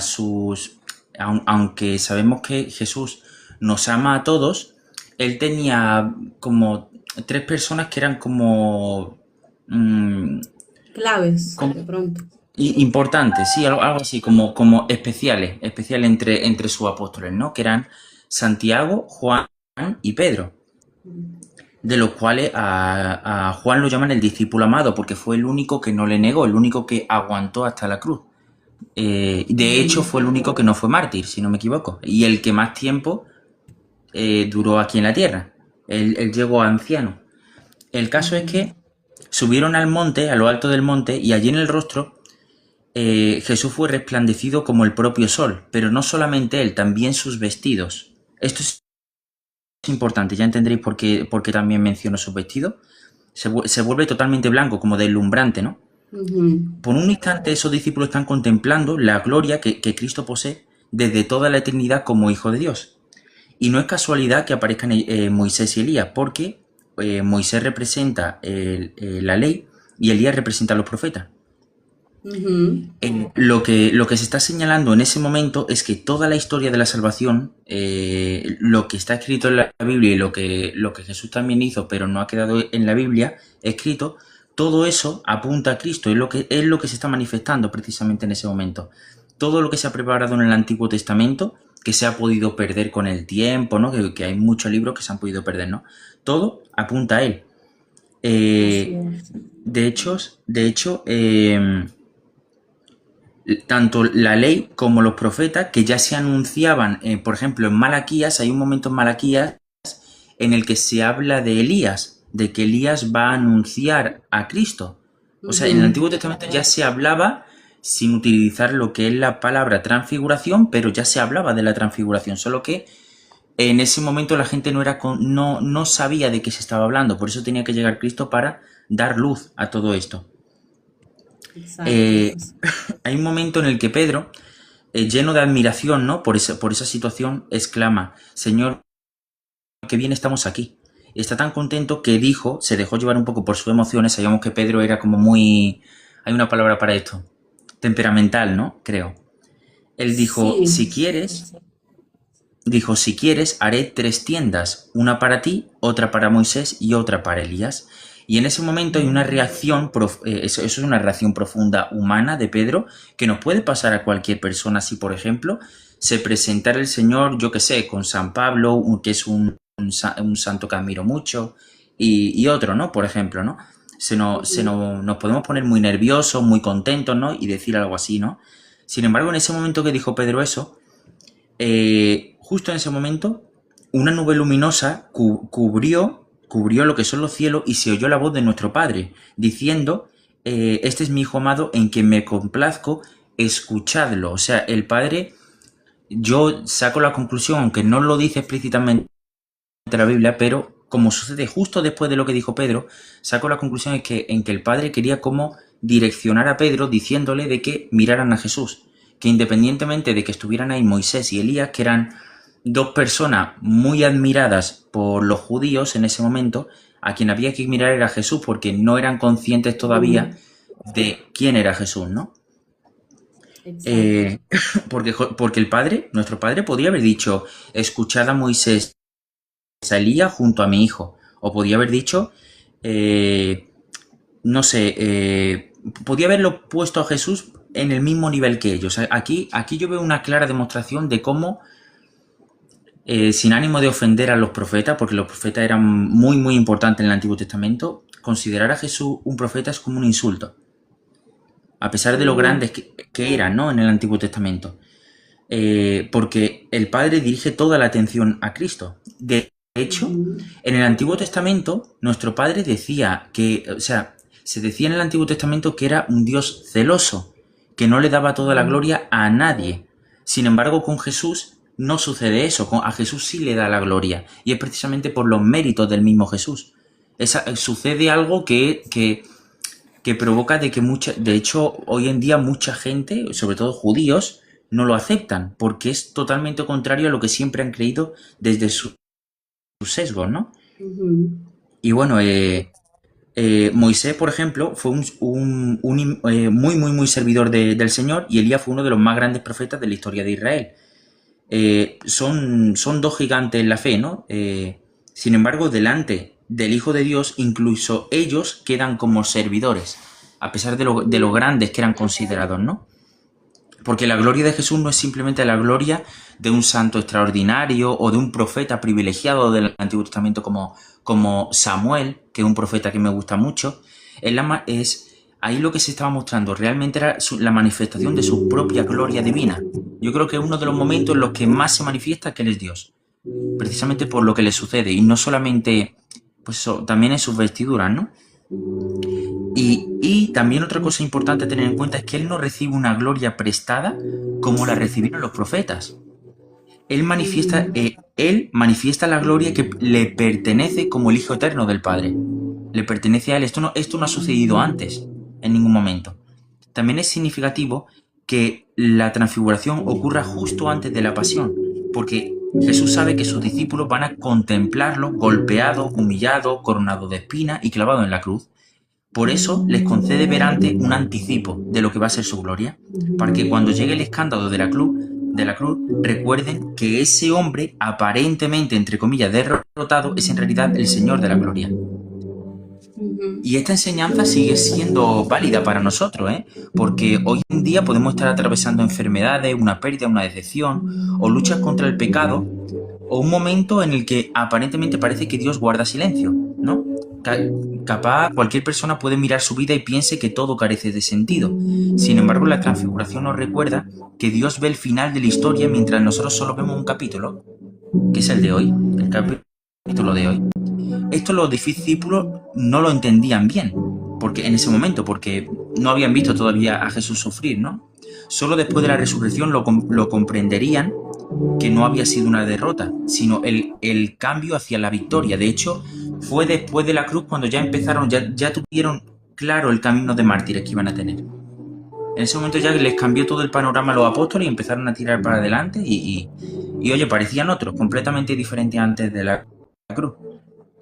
aunque sabemos que Jesús nos ama a todos, él tenía como tres personas que eran como, Claves, como de pronto. importantes, sí, algo así, como especiales entre sus apóstoles, ¿no? Que eran Santiago, Juan y Pedro, de los cuales a Juan lo llaman el discípulo amado, porque fue el único que no le negó, el único que aguantó hasta la cruz. De hecho, fue el único que no fue mártir, si no me equivoco, y el que más tiempo duró aquí en la tierra. Él llegó a anciano. El caso es que subieron al monte, a lo alto del monte, y allí en el rostro Jesús fue resplandecido como el propio sol, pero no solamente él, también sus vestidos. Esto es importante, ya entenderéis por qué también menciono sus vestidos. Se vuelve totalmente blanco, como deslumbrante, ¿no? Por un instante esos discípulos están contemplando la gloria que Cristo posee desde toda la eternidad como Hijo de Dios. Y no es casualidad que aparezcan Moisés y Elías, porque Moisés representa la ley y Elías representa a los profetas. Lo que se está señalando en ese momento es que toda la historia de la salvación, lo que está escrito en la Biblia y lo que Jesús también hizo, pero no ha quedado en la Biblia escrito, todo eso apunta a Cristo, es lo que se está manifestando precisamente en ese momento. Todo lo que se ha preparado en el Antiguo Testamento, que se ha podido perder con el tiempo, ¿no? Que hay muchos libros que se han podido perder, ¿no? Todo apunta a él. De hecho, tanto la ley como los profetas que ya se anunciaban, por ejemplo, en Malaquías, hay un momento en Malaquías en el que se habla de Elías, de que Elías va a anunciar a Cristo. O sea, en el Antiguo Testamento ya se hablaba, sin utilizar lo que es la palabra transfiguración, pero ya se hablaba de la transfiguración, solo que en ese momento la gente no sabía de qué se estaba hablando, por eso tenía que llegar Cristo para dar luz a todo esto. Hay un momento en el que Pedro, lleno de admiración, ¿no? por esa situación, exclama: Señor, qué bien estamos aquí. Y está tan contento que se dejó llevar un poco por sus emociones. Sabíamos que Pedro era como muy... Hay una palabra para esto. Temperamental, ¿no? Creo. Él dijo, Sí. si quieres, haré 3 tiendas. Una para ti, otra para Moisés y otra para Elías. Y en ese momento hay una reacción, eso es una reacción profunda humana de Pedro, que nos puede pasar a cualquier persona si, por ejemplo, se presentara el Señor, yo qué sé, con San Pablo, que es un santo que admiro mucho, y otro, ¿no? Por ejemplo, ¿no? Nos podemos poner muy nerviosos, muy contentos, ¿no? Y decir algo así, ¿no? Sin embargo, en ese momento que dijo Pedro eso, justo en ese momento, una nube luminosa cubrió lo que son los cielos y se oyó la voz de nuestro Padre, diciendo, este es mi Hijo amado en quien me complazco, escuchadlo. O sea, el Padre, yo saco la conclusión, aunque no lo dice explícitamente la Biblia, pero como sucede justo después de lo que dijo Pedro, saco la conclusión en que el Padre quería como direccionar a Pedro diciéndole de que miraran a Jesús, que independientemente de que estuvieran ahí Moisés y Elías, que eran 2 personas muy admiradas por los judíos en ese momento, a quien había que mirar era Jesús, porque no eran conscientes todavía de quién era Jesús, ¿no? Porque el Padre, nuestro Padre, podría haber dicho, escuchad a Moisés, a Elías junto a mi hijo, o podía haber dicho, no sé, podía haberlo puesto a Jesús en el mismo nivel que ellos. Aquí yo veo una clara demostración de cómo, sin ánimo de ofender a los profetas, porque los profetas eran muy, muy importantes en el Antiguo Testamento, considerar a Jesús un profeta es como un insulto, a pesar de lo grandes que eran, ¿no? En el Antiguo Testamento. Porque el Padre dirige toda la atención a Cristo. De hecho, en el Antiguo Testamento, nuestro Padre decía que, o sea, se decía en el Antiguo Testamento que era un Dios celoso, que no le daba toda la gloria a nadie. Sin embargo, con Jesús no sucede eso. A Jesús sí le da la gloria, y es precisamente por los méritos del mismo Jesús. Sucede algo que provoca de que de hecho, hoy en día mucha gente, sobre todo judíos, no lo aceptan, porque es totalmente contrario a lo que siempre han creído desde sus sesgos, ¿no? Y bueno, Moisés, por ejemplo, fue muy, muy, muy servidor del Señor, y Elías fue uno de los más grandes profetas de la historia de Israel. Son dos gigantes en la fe, ¿no? Sin embargo, delante del Hijo de Dios, incluso ellos quedan como servidores, a pesar de lo grandes que eran considerados, ¿no? Porque la gloria de Jesús no es simplemente la gloria de un santo extraordinario o de un profeta privilegiado del Antiguo Testamento como Samuel, que es un profeta que me gusta mucho. Ahí lo que se estaba mostrando realmente era la manifestación de su propia gloria divina. Yo creo que es uno de los momentos en los que más se manifiesta que Él es Dios, precisamente por lo que le sucede, y no solamente, pues eso, también en sus vestiduras, ¿no? Y también otra cosa importante a tener en cuenta es que Él no recibe una gloria prestada como la recibieron los profetas. Él manifiesta la gloria que le pertenece como el Hijo Eterno del Padre. Le pertenece a Él. Esto no ha sucedido antes, en ningún momento. También es significativo que la transfiguración ocurra justo antes de la pasión, porque Jesús sabe que sus discípulos van a contemplarlo golpeado, humillado, coronado de espinas y clavado en la cruz. Por eso les concede ver antes un anticipo de lo que va a ser su gloria, para que cuando llegue el escándalo de la cruz, recuerden que ese hombre aparentemente, entre comillas, derrotado, es en realidad el Señor de la gloria. Y esta enseñanza sigue siendo válida para nosotros, porque hoy en día podemos estar atravesando enfermedades, una pérdida, una decepción, o luchas contra el pecado, o un momento en el que aparentemente parece que Dios guarda silencio, ¿no? Capaz cualquier persona puede mirar su vida y piense que todo carece de sentido. Sin embargo, la transfiguración nos recuerda que Dios ve el final de la historia mientras nosotros solo vemos un capítulo, que es el de hoy, el capítulo de hoy. Esto los discípulos no lo entendían bien, porque en ese momento, porque no habían visto todavía a Jesús sufrir, ¿no? Solo después de la resurrección lo comprenderían, que no había sido una derrota, sino el cambio hacia la victoria. De hecho, fue después de la cruz cuando ya empezaron, ya tuvieron claro el camino de mártires que iban a tener. En ese momento ya les cambió todo el panorama a los apóstoles y empezaron a tirar para adelante y oye, parecían otros, completamente diferentes antes de la cruz.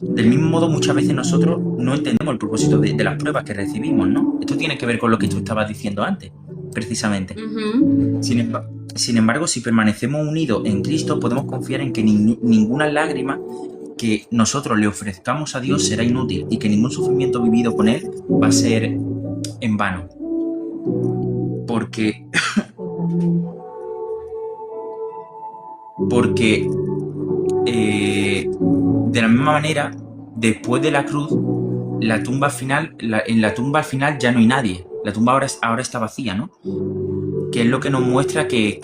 Del mismo modo, muchas veces nosotros no entendemos el propósito de las pruebas que recibimos, ¿no? Esto tiene que ver con lo que tú estabas diciendo antes, precisamente. Sin embargo, si permanecemos unidos en Cristo, podemos confiar en que ninguna lágrima que nosotros le ofrezcamos a Dios será inútil, y que ningún sufrimiento vivido con Él va a ser en vano. Porque de la misma manera, después de la cruz, en la tumba al final ya no hay nadie. La tumba ahora está vacía, ¿no? Que es lo que nos muestra que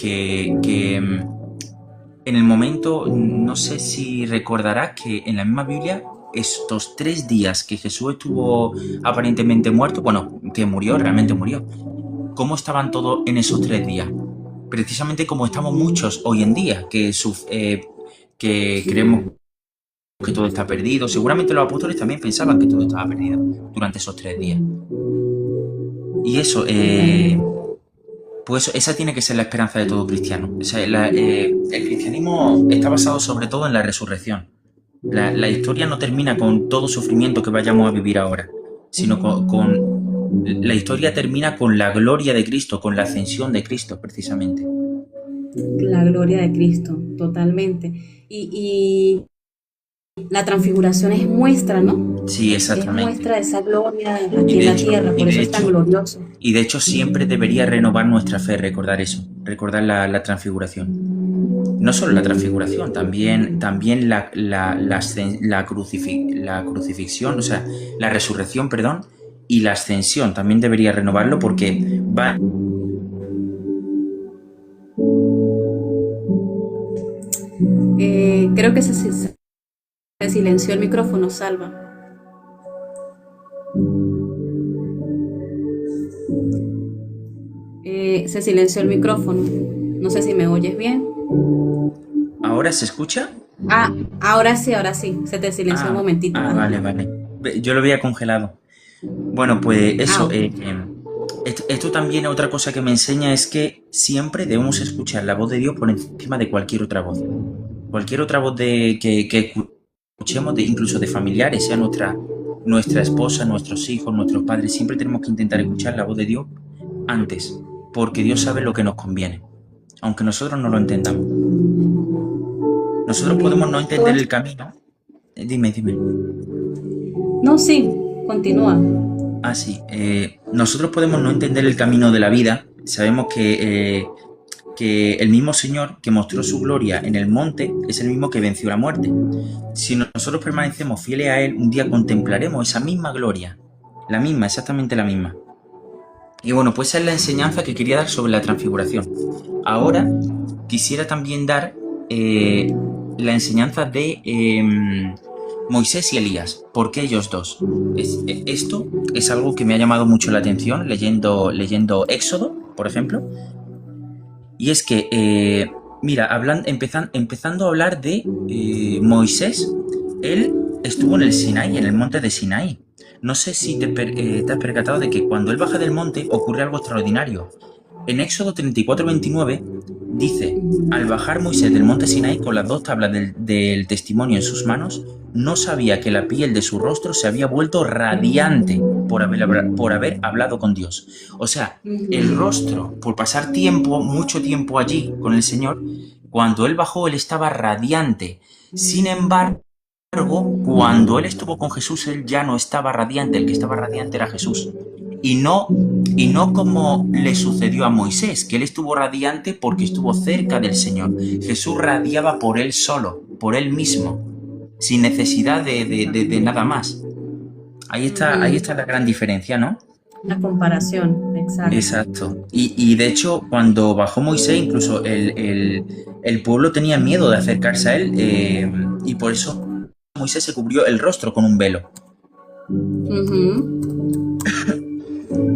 en el momento, no sé si recordarás que en la misma Biblia, estos 3 días que Jesús estuvo aparentemente muerto, bueno, que realmente murió, ¿cómo estaban todos en esos 3 días? Precisamente como estamos muchos hoy en día, que creemos que todo está perdido. Seguramente los apóstoles también pensaban que todo estaba perdido durante esos 3 días. Y eso, pues esa tiene que ser la esperanza de todo cristiano. O sea, el cristianismo está basado sobre todo en la resurrección. La historia no termina con todo sufrimiento que vayamos a vivir ahora, sino la historia termina con la gloria de Cristo, con la ascensión de Cristo, precisamente. La gloria de Cristo, totalmente. Y la transfiguración es muestra, ¿no? Sí, exactamente. Es muestra de esa gloria aquí en la tierra, por eso es tan glorioso. Y de hecho siempre debería renovar nuestra fe, recordar eso, recordar la transfiguración. No solo la transfiguración, también la crucifixión, o sea, la resurrección, perdón, y la ascensión también debería renovarlo, porque va... Creo que se silenció el micrófono, Salva. Se silenció el micrófono. No sé si me oyes bien. ¿Ahora se escucha? Ahora sí. Se te silenció un momentito. Vale. Yo lo había congelado. Bueno, pues eso. Esto también, otra cosa que me enseña es que siempre debemos escuchar la voz de Dios por encima de cualquier otra voz. Cualquier otra voz que escuchemos, incluso de familiares, sea nuestra esposa, nuestros hijos, nuestros padres, siempre tenemos que intentar escuchar la voz de Dios antes, porque Dios sabe lo que nos conviene, aunque nosotros no lo entendamos. Nosotros podemos no entender el camino. Dime. No, sí, continúa. Sí. Nosotros podemos no entender el camino de la vida. Sabemos que el mismo Señor que mostró su gloria en el monte es el mismo que venció la muerte. Si nosotros permanecemos fieles a Él, un día contemplaremos esa misma gloria. La misma, exactamente la misma. Y bueno, pues esa es la enseñanza que quería dar sobre la transfiguración. Ahora quisiera también dar la enseñanza de Moisés y Elías. ¿Por qué ellos dos? Esto es algo que me ha llamado mucho la atención leyendo Éxodo, por ejemplo. Y es que, mira, empezando a hablar de Moisés, él estuvo en el Sinaí, en el monte de Sinaí. No sé si te has percatado de que cuando él baja del monte ocurre algo extraordinario. En Éxodo 34:29 dice: al bajar Moisés del monte Sinaí con las 2 tablas del testimonio en sus manos, no sabía que la piel de su rostro se había vuelto radiante por haber hablado con Dios. O sea, el rostro, por pasar mucho tiempo allí con el Señor, cuando él bajó, él estaba radiante. Sin embargo, cuando él estuvo con Jesús, él ya no estaba radiante. El que estaba radiante era Jesús. Y no como le sucedió a Moisés, que él estuvo radiante porque estuvo cerca del Señor. Jesús radiaba por él solo, por él mismo, sin necesidad de nada más. Ahí está la gran diferencia, ¿no? La comparación, exacto. Exacto. Y de hecho, cuando bajó Moisés, incluso el pueblo tenía miedo de acercarse a él, y por eso Moisés se cubrió el rostro con un velo.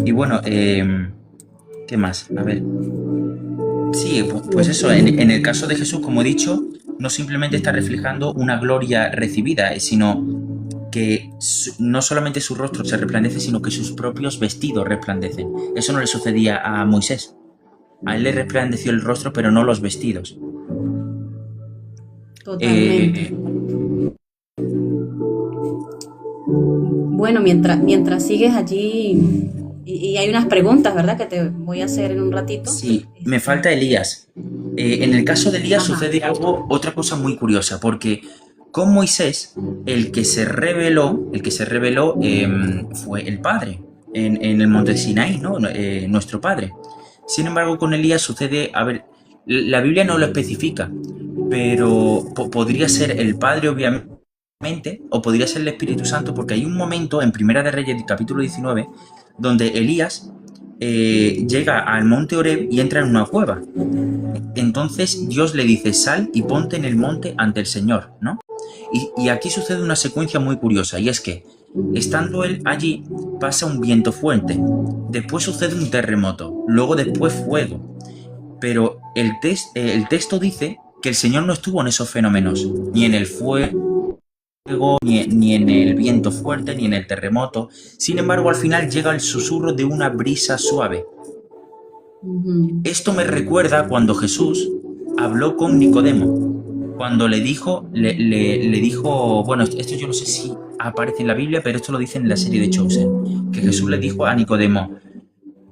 Y bueno, ¿qué más? A ver. Sí, pues eso, en el caso de Jesús, como he dicho, no simplemente está reflejando una gloria recibida, sino que no solamente su rostro se resplandece, sino que sus propios vestidos resplandecen. Eso no le sucedía a Moisés. A él le resplandeció el rostro, pero no los vestidos. Totalmente. Bueno, mientras sigues allí, y hay unas preguntas, ¿verdad?, que te voy a hacer en un ratito. Sí, me falta Elías. En el caso de Elías sucede otra cosa muy curiosa, porque con Moisés, el que se reveló fue el Padre, en el monte Sinaí, ¿no? Nuestro Padre. Sin embargo, con Elías sucede, a ver, la Biblia no lo especifica, pero podría ser el Padre, obviamente, o podría ser el Espíritu Santo, porque hay un momento en Primera de Reyes, capítulo 19, donde Elías llega al monte Horeb y entra en una cueva. Entonces Dios le dice: sal y ponte en el monte ante el Señor, ¿no? Y aquí sucede una secuencia muy curiosa, y es que, estando él allí, pasa un viento fuerte, después sucede un terremoto, luego después fuego. Pero el texto dice que el Señor no estuvo en esos fenómenos, ni en el fuego, ni en el viento fuerte, ni en el terremoto. Sin embargo, al final llega el susurro de una brisa suave. Esto me recuerda cuando Jesús habló con Nicodemo, cuando le dijo, bueno, esto yo no sé si aparece en la Biblia, pero esto lo dice en la serie de Chosen, que Jesús le dijo a Nicodemo: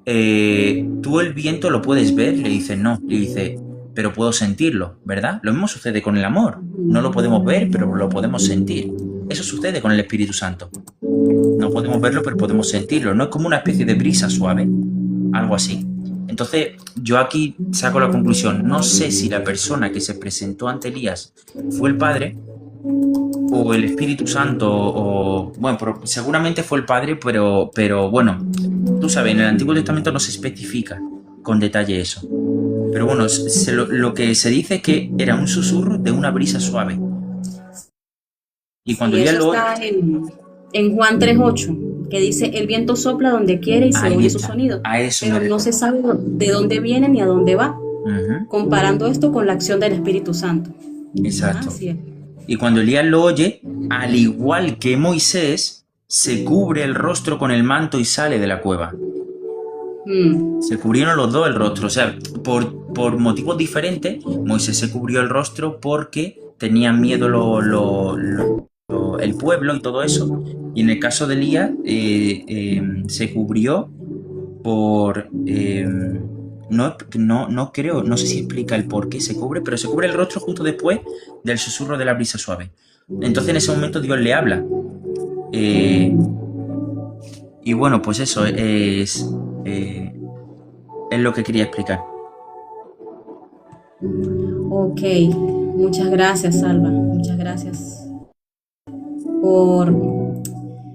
¿tú el viento lo puedes ver? Le dice: no. Le dice: pero puedo sentirlo, ¿verdad? Lo mismo sucede con el amor. No lo podemos ver, pero lo podemos sentir. Eso sucede con el Espíritu Santo. No podemos verlo, pero podemos sentirlo. No es como una especie de brisa suave, algo así. Entonces, yo aquí saco la conclusión. No sé si la persona que se presentó ante Elías fue el Padre o el Espíritu Santo, bueno, seguramente fue el Padre, pero bueno, tú sabes, en el Antiguo Testamento no se especifica con detalle eso. Pero bueno, lo que se dice es que era un susurro de una brisa suave. Y cuando Elías lo está en Juan 3:8, que dice: el viento sopla donde quiere y se oye su sonido, pero no se sabe de dónde viene ni a dónde va. Comparando esto con la acción del Espíritu Santo. Exacto. Y cuando Elías lo oye, al igual que Moisés, se cubre el rostro con el manto y sale de la cueva. Se cubrieron los dos el rostro. O sea, por motivos diferentes, Moisés se cubrió el rostro porque tenía miedo el pueblo y todo eso. Y en el caso de Elías se cubrió por... no creo, no sé si explica el por qué se cubre, pero se cubre el rostro justo después del susurro de la brisa suave. Entonces en ese momento Dios le habla. Y bueno, pues eso es lo que quería explicar. Ok, muchas gracias, Alba. Muchas gracias por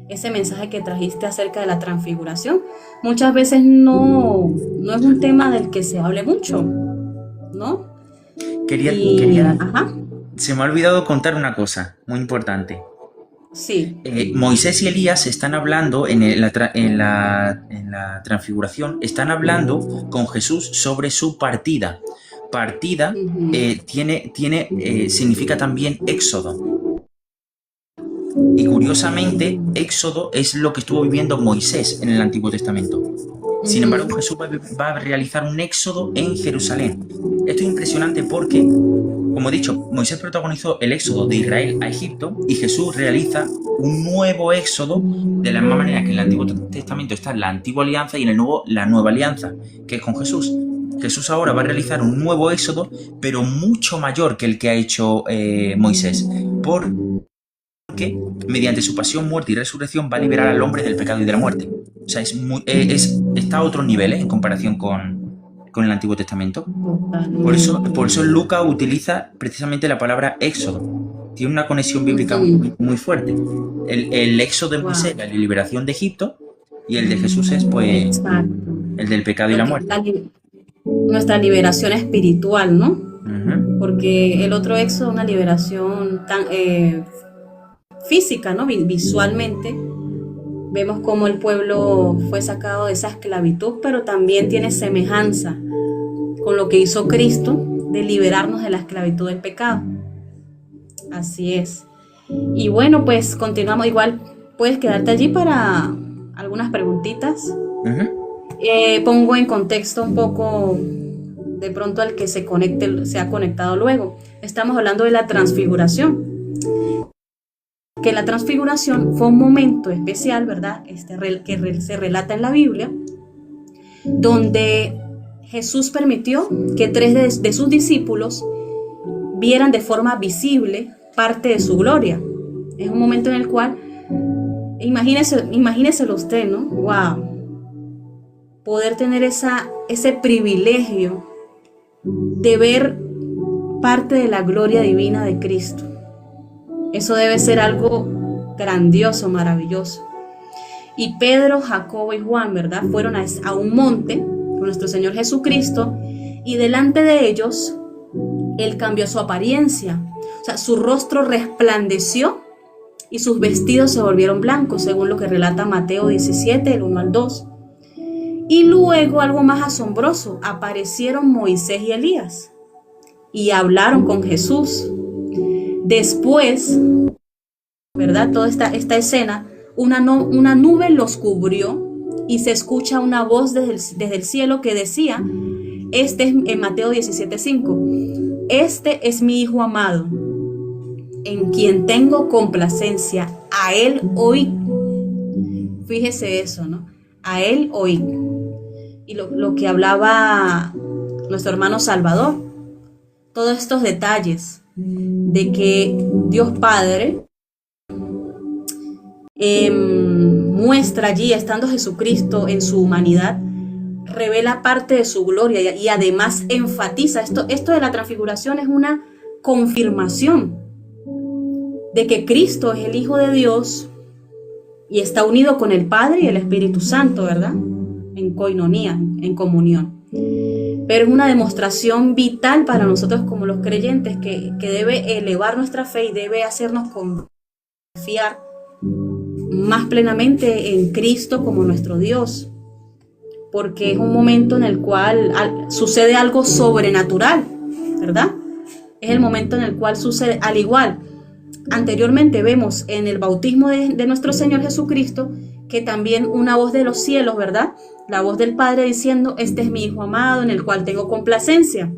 ese mensaje que trajiste acerca de la transfiguración. Muchas veces no es un tema del que se hable mucho, ¿no? Ajá. Se me ha olvidado contar una cosa muy importante. Sí. Moisés y Elías están hablando en la transfiguración, están hablando con Jesús sobre su partida. Partida significa también éxodo. Y curiosamente, éxodo es lo que estuvo viviendo Moisés en el Antiguo Testamento. Sin embargo, Jesús va a realizar un éxodo en Jerusalén. Esto es impresionante porque, como he dicho, Moisés protagonizó el éxodo de Israel a Egipto y Jesús realiza un nuevo éxodo de la misma manera que en el Antiguo Testamento está la Antigua Alianza y en el Nuevo la Nueva Alianza, que es con Jesús. Jesús ahora va a realizar un nuevo éxodo, pero mucho mayor que el que ha hecho Moisés, porque mediante su pasión, muerte y resurrección va a liberar al hombre del pecado y de la muerte. O sea, está a otro nivel en comparación con el Antiguo Testamento. Por eso Lucas utiliza precisamente la palabra éxodo. Tiene una conexión bíblica muy fuerte. El éxodo de Moisés, la liberación de Egipto, y el de Jesús es pues el del pecado y la muerte. Nuestra liberación espiritual, ¿no? Porque el otro éxodo es una liberación tan física, ¿no? Visualmente vemos cómo el pueblo fue sacado de esa esclavitud, pero también tiene semejanza con lo que hizo Cristo de liberarnos de la esclavitud del pecado. Así es. Y bueno, pues continuamos. Igual puedes quedarte allí para algunas preguntitas. Pongo en contexto un poco de pronto al que se ha conectado luego. Estamos hablando de la transfiguración. Que la transfiguración fue un momento especial, ¿verdad? Que se relata en la Biblia, donde Jesús permitió que 3 de sus discípulos vieran de forma visible parte de su gloria. Es un momento en el cual, imagíneselo usted, ¿no? ¡Wow! Poder tener ese privilegio de ver parte de la gloria divina de Cristo. Eso debe ser algo grandioso, maravilloso. Y Pedro, Jacobo y Juan, ¿verdad? Fueron a un monte con nuestro Señor Jesucristo y delante de ellos, Él cambió su apariencia. O sea, su rostro resplandeció y sus vestidos se volvieron blancos, según lo que relata Mateo 17, el 1 al 2. Y luego, algo más asombroso, aparecieron Moisés y Elías y hablaron con Jesús. Después, ¿verdad? Toda esta escena, una nube los cubrió y se escucha una voz desde el cielo que decía, en Mateo 17:5, este es mi Hijo amado, en quien tengo complacencia, a Él oí. Fíjese eso, ¿no? A Él oí. Y lo que hablaba nuestro hermano Salvador, todos estos detalles de que Dios Padre muestra allí, estando Jesucristo en su humanidad, revela parte de su gloria y además enfatiza esto de la transfiguración. Es una confirmación de que Cristo es el Hijo de Dios y está unido con el Padre y el Espíritu Santo, ¿verdad? En coinonía, en comunión. Pero es una demostración vital para nosotros como los creyentes que debe elevar nuestra fe y debe hacernos confiar más plenamente en Cristo como nuestro Dios, porque es un momento en el cual sucede algo sobrenatural, ¿verdad? Es el momento en el cual sucede, al igual, anteriormente vemos en el bautismo de nuestro Señor Jesucristo, que también una voz de los cielos, ¿verdad? La voz del Padre diciendo, este es mi Hijo amado en el cual tengo complacencia.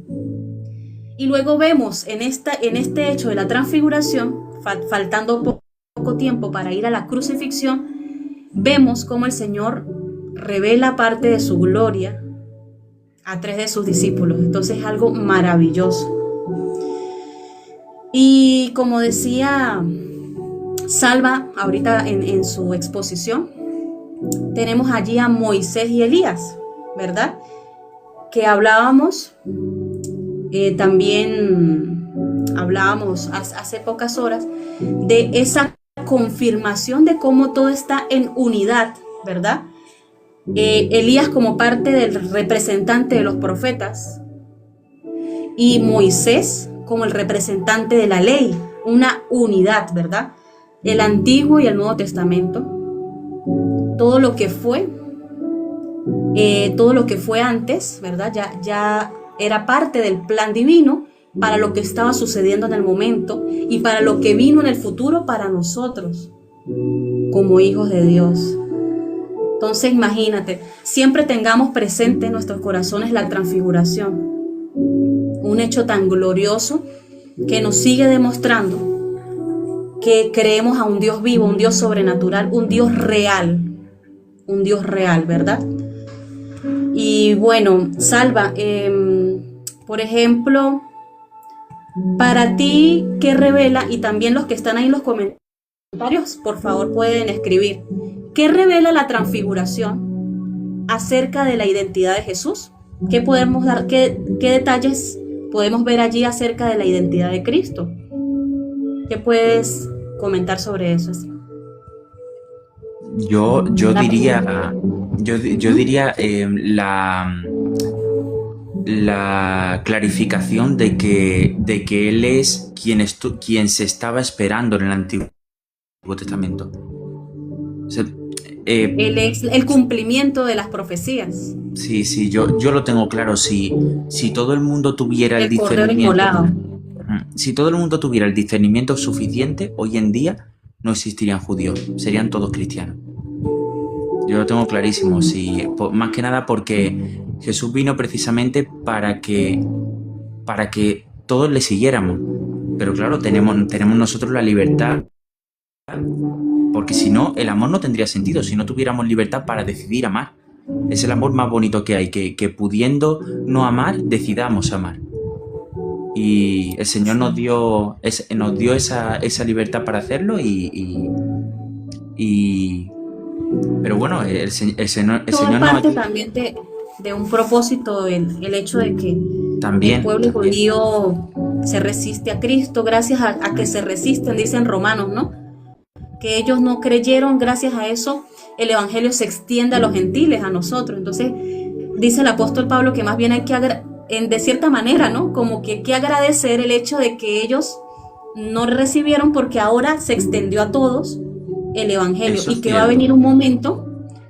Y luego vemos en este hecho de la transfiguración, faltando poco poco tiempo para ir a la crucifixión, vemos cómo el Señor revela parte de su gloria a 3 de sus discípulos. Entonces es algo maravilloso. Y como decía Salva ahorita en su exposición, tenemos allí a Moisés y Elías, ¿verdad? Que hablábamos, también hablábamos hace pocas horas de esa confirmación de cómo todo está en unidad, ¿verdad? Elías como parte del representante de los profetas y Moisés como el representante de la ley, una unidad, ¿verdad? El Antiguo y el Nuevo Testamento, todo lo que fue antes, ¿verdad? Ya era parte del plan divino para lo que estaba sucediendo en el momento y para lo que vino en el futuro para nosotros como hijos de Dios. Entonces imagínate, siempre tengamos presente en nuestros corazones la transfiguración, un hecho tan glorioso que nos sigue demostrando que creemos a un Dios vivo, un Dios sobrenatural, un Dios real, ¿verdad? Y bueno, Salva, por ejemplo, para ti, ¿qué revela? Y también los que están ahí en los comentarios, por favor, pueden escribir. ¿Qué revela la transfiguración acerca de la identidad de Jesús? ¿Qué podemos dar? ¿Qué detalles podemos ver allí acerca de la identidad de Cristo? ¿Qué puedes comentar sobre eso? Yo diría la clarificación de que Él es quien se estaba esperando en el Antiguo Testamento. O sea, Él es el cumplimiento de las profecías. Sí, yo lo tengo claro. Si todo el mundo tuviera el Cordero discernimiento, inmolado. si todo el mundo tuviera el discernimiento suficiente, hoy en día no existirían judíos, serían todos cristianos. Yo lo tengo clarísimo, sí, más que nada porque Jesús vino precisamente para que todos le siguiéramos. Pero claro, tenemos nosotros la libertad, porque si no, el amor no tendría sentido, si no tuviéramos libertad para decidir amar. Es el amor más bonito que hay, que pudiendo no amar, decidamos amar. Y el Señor nos dio esa libertad para hacerlo pero bueno, el Señor parte nos... también de un propósito, el hecho de que También, el pueblo judío se resiste a Cristo, gracias a que se resisten, dicen Romanos, ¿no? Que ellos no creyeron, gracias a eso el evangelio se extiende a los gentiles, a nosotros. Entonces dice el apóstol Pablo que más bien hay que de cierta manera, ¿no? Como que agradecer el hecho de que ellos no recibieron, porque ahora se extendió a todos el evangelio. Eso es y que cierto. va a venir un momento,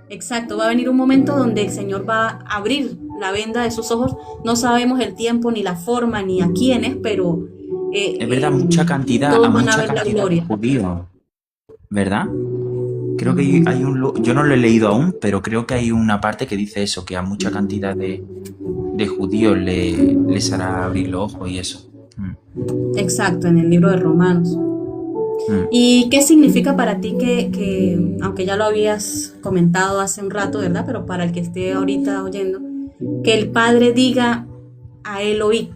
exacto, va a venir un momento donde el Señor va a abrir la venda de sus ojos. No sabemos el tiempo, ni la forma, ni a quiénes, pero es verdad, mucha cantidad de judíos, ¿verdad? Creo que yo no lo he leído aún, pero creo que hay una parte que dice eso, que a mucha cantidad de judíos les hará abrir los ojos y eso. Exacto, en el libro de Romanos. ¿Y qué significa para ti que, aunque ya lo habías comentado hace un rato, ¿verdad? Pero para el que esté ahorita oyendo, que el Padre diga a él oí?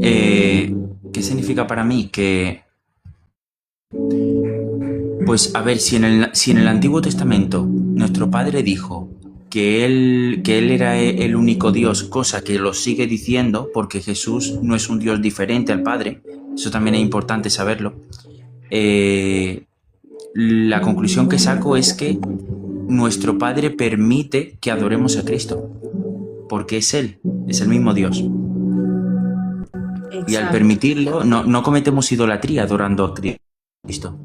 ¿Qué significa para mí? Pues a ver, si en el Antiguo Testamento nuestro Padre dijo que él era el único Dios, cosa que lo sigue diciendo, porque Jesús no es un Dios diferente al Padre, eso también es importante saberlo. La conclusión que saco es que nuestro Padre permite que adoremos a Cristo, porque es Él, es el mismo Dios. Exacto. Y al permitirlo, no cometemos idolatría adorando a Cristo.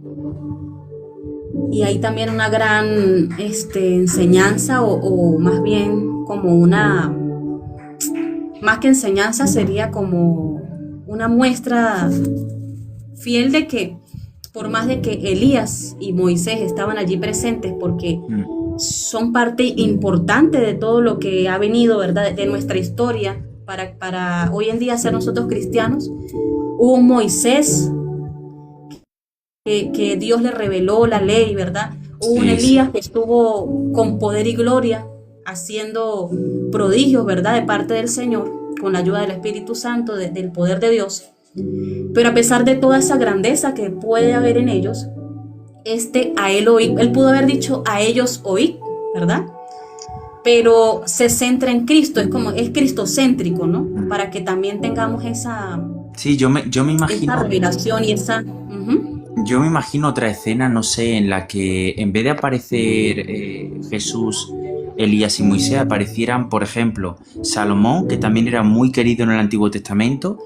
Y hay también una gran enseñanza, o más bien como más que enseñanza, sería como una muestra fiel de que por más de que Elías y Moisés estaban allí presentes, porque son parte importante de todo lo que ha venido, ¿verdad?, de nuestra historia, para hoy en día ser nosotros cristianos. Hubo un Moisés que Dios le reveló la ley, ¿verdad? Hubo un Sí, Elías que estuvo con poder y gloria haciendo prodigios, ¿verdad? De parte del Señor, con la ayuda del Espíritu Santo, del poder de Dios. Pero a pesar de toda esa grandeza que puede haber en ellos, a él oí, él pudo haber dicho a ellos oí, ¿verdad? Pero se centra en Cristo, es cristocéntrico, ¿no? Para que también tengamos esa sí, yo me esa imagino, revelación y esa... yo me imagino otra escena, no sé, en la que en vez de aparecer Jesús, Elías y Moisés, aparecieran, por ejemplo, Salomón, que también era muy querido en el Antiguo Testamento,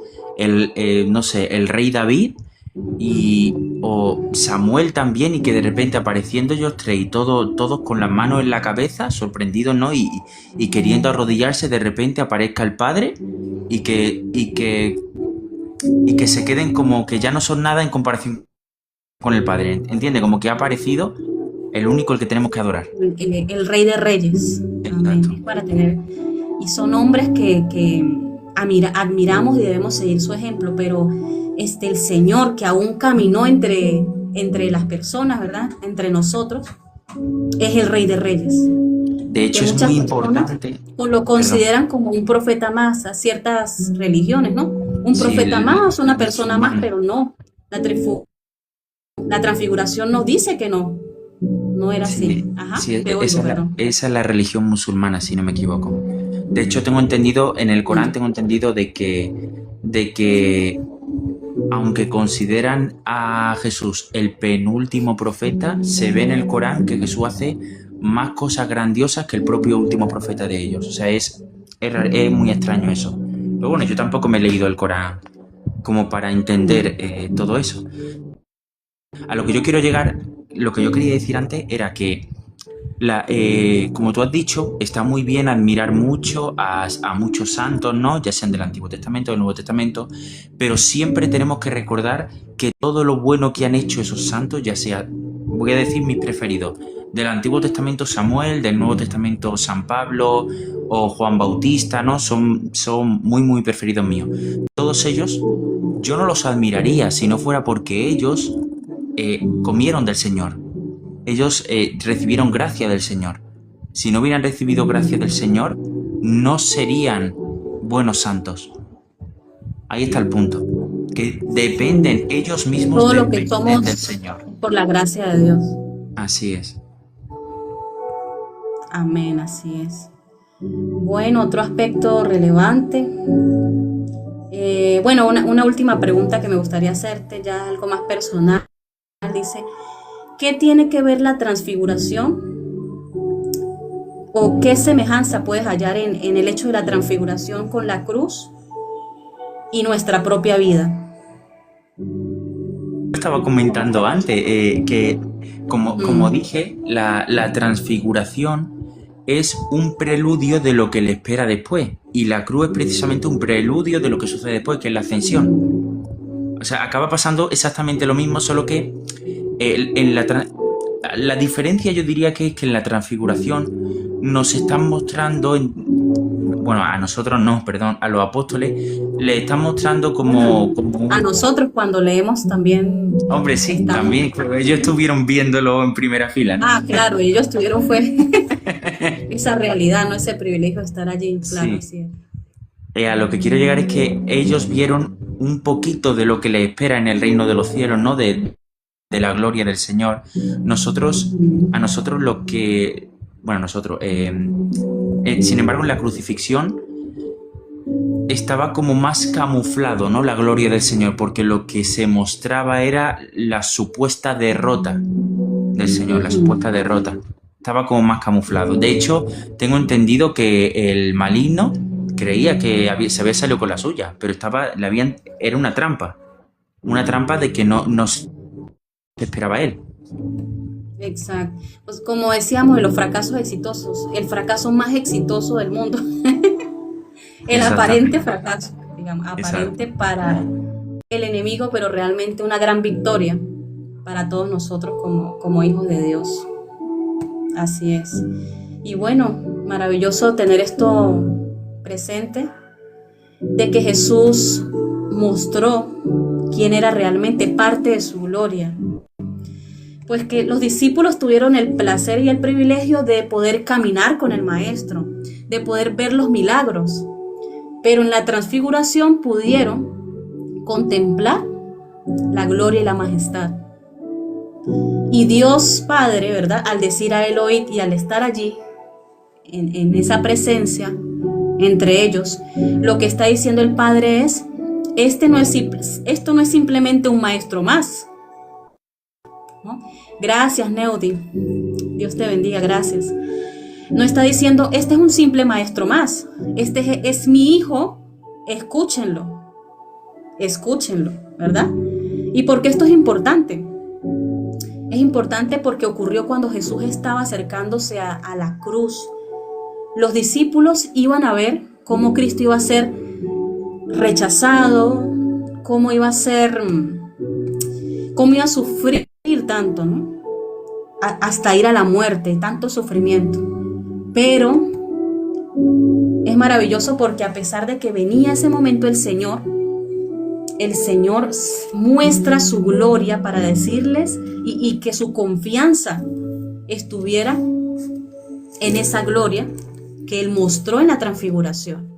no sé, el rey David, o Samuel también, y que de repente apareciendo ellos tres y todos con las manos en la cabeza, sorprendidos, ¿no? Y queriendo arrodillarse, de repente aparezca el Padre y que se queden como que ya no son nada en comparación con el Padre, ¿entiende? Como que ha aparecido el único el que tenemos que adorar. El Rey de Reyes. Amén. Exacto. Es para tener... Y son hombres que admiramos y debemos seguir su ejemplo, pero el Señor que aún caminó entre las personas, ¿verdad? Entre nosotros, es el Rey de Reyes. De hecho, Que es muchas muy personas importante. lo consideran como un profeta más a ciertas religiones, ¿no? Un Sí, profeta más, una persona más, musulmán. pero no. La transfiguración nos dice que no era así. Sí, Ajá, sí, te oigo, perdón. esa es la religión musulmana, si no me equivoco. De hecho, tengo entendido, en el Corán tengo entendido de que aunque consideran a Jesús el penúltimo profeta, se ve en el Corán que Jesús hace más cosas grandiosas que el propio último profeta de ellos. O sea, es muy extraño eso. Pero bueno, yo tampoco me he leído el Corán como para entender todo eso. A lo que yo quiero llegar, lo que yo quería decir antes era que, como tú has dicho, está muy bien admirar mucho a muchos santos, ¿no? Ya sean del Antiguo Testamento o del Nuevo Testamento, pero siempre tenemos que recordar que todo lo bueno que han hecho esos santos, ya sea, voy a decir mis preferidos, del Antiguo Testamento Samuel, del Nuevo Testamento San Pablo o Juan Bautista, ¿no? Son muy, muy preferidos míos. Todos ellos, yo no los admiraría si no fuera porque ellos comieron del Señor. Ellos recibieron gracia del Señor. Si no hubieran recibido gracia del Señor, no serían buenos santos. Ahí está el punto. Que dependen ellos mismos Todo lo que del somos Señor. por la gracia de Dios. Así es. Amén, así es. Bueno, otro aspecto relevante. Bueno, una última pregunta que me gustaría hacerte, ya algo más personal. Dice, ¿qué tiene que ver la transfiguración o qué semejanza puedes hallar en el hecho de la transfiguración con la cruz y nuestra propia vida? Estaba comentando antes que, como dije, la transfiguración es un preludio de lo que le espera después, y la cruz es precisamente un preludio de lo que sucede después, que es la ascensión. O sea, acaba pasando exactamente lo mismo, solo que la diferencia yo diría que es que en la transfiguración nos están mostrando, bueno, a nosotros no, perdón, a los apóstoles les están mostrando como A nosotros cuando leemos también. Hombre, sí, estamos... también, pero ellos estuvieron viéndolo en primera fila, ¿no? Ah, claro, ellos tuvieron fue esa realidad, no ese privilegio de estar allí, claro, Sí. sí. A lo que quiero llegar es que ellos vieron un poquito de lo que les espera en el reino de los cielos, ¿no? De la gloria del Señor. A nosotros lo que... Bueno, sin embargo, en la crucifixión estaba como más camuflado, ¿no? La gloria del Señor, porque lo que se mostraba era la supuesta derrota del Señor, la supuesta derrota. Estaba como más camuflado. De hecho, tengo entendido que el maligno creía que se había salido con la suya, pero era una trampa de que no esperaba él. Exacto. Pues como decíamos, de los fracasos exitosos, el fracaso más exitoso del mundo, el aparente fracaso, digamos, aparente para el enemigo, pero realmente una gran victoria para todos nosotros como hijos de Dios. Así es. Y bueno, maravilloso tener esto presente, de que Jesús mostró quién era realmente parte de su gloria, pues que los discípulos tuvieron el placer y el privilegio de poder caminar con el Maestro, de poder ver los milagros, pero en la transfiguración pudieron contemplar la gloria y la majestad. Y Dios Padre, ¿verdad? Al decir a Elohim y al estar allí, en esa presencia entre ellos, lo que está diciendo el Padre es, esto no es simplemente un maestro más, ¿no? Gracias, Neudi. Dios te bendiga, gracias. No está diciendo, este es un simple maestro más. Este es mi hijo, escúchenlo, ¿verdad? ¿Y por qué esto es importante? Es importante porque ocurrió cuando Jesús estaba acercándose a la cruz. Los discípulos iban a ver cómo Cristo iba a ser rechazado, cómo iba a sufrir tanto, ¿no? Hasta ir a la muerte, tanto sufrimiento. Pero es maravilloso porque a pesar de que venía ese momento el Señor muestra su gloria para decirles y que su confianza estuviera en esa gloria que Él mostró en la transfiguración,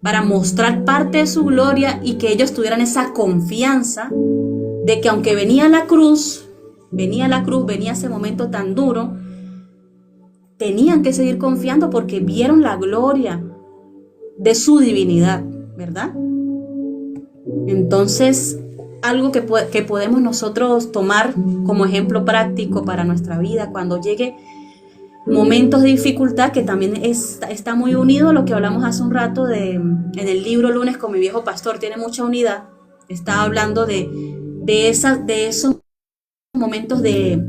para mostrar parte de su gloria y que ellos tuvieran esa confianza de que aunque venía ese momento tan duro, tenían que seguir confiando porque vieron la gloria de su divinidad, ¿verdad? Entonces, algo que podemos nosotros tomar como ejemplo práctico para nuestra vida cuando llegue momentos de dificultad, que también está muy unido a lo que hablamos hace un rato en el libro Lunes con mi viejo pastor, tiene mucha unidad. Estaba hablando de esos momentos de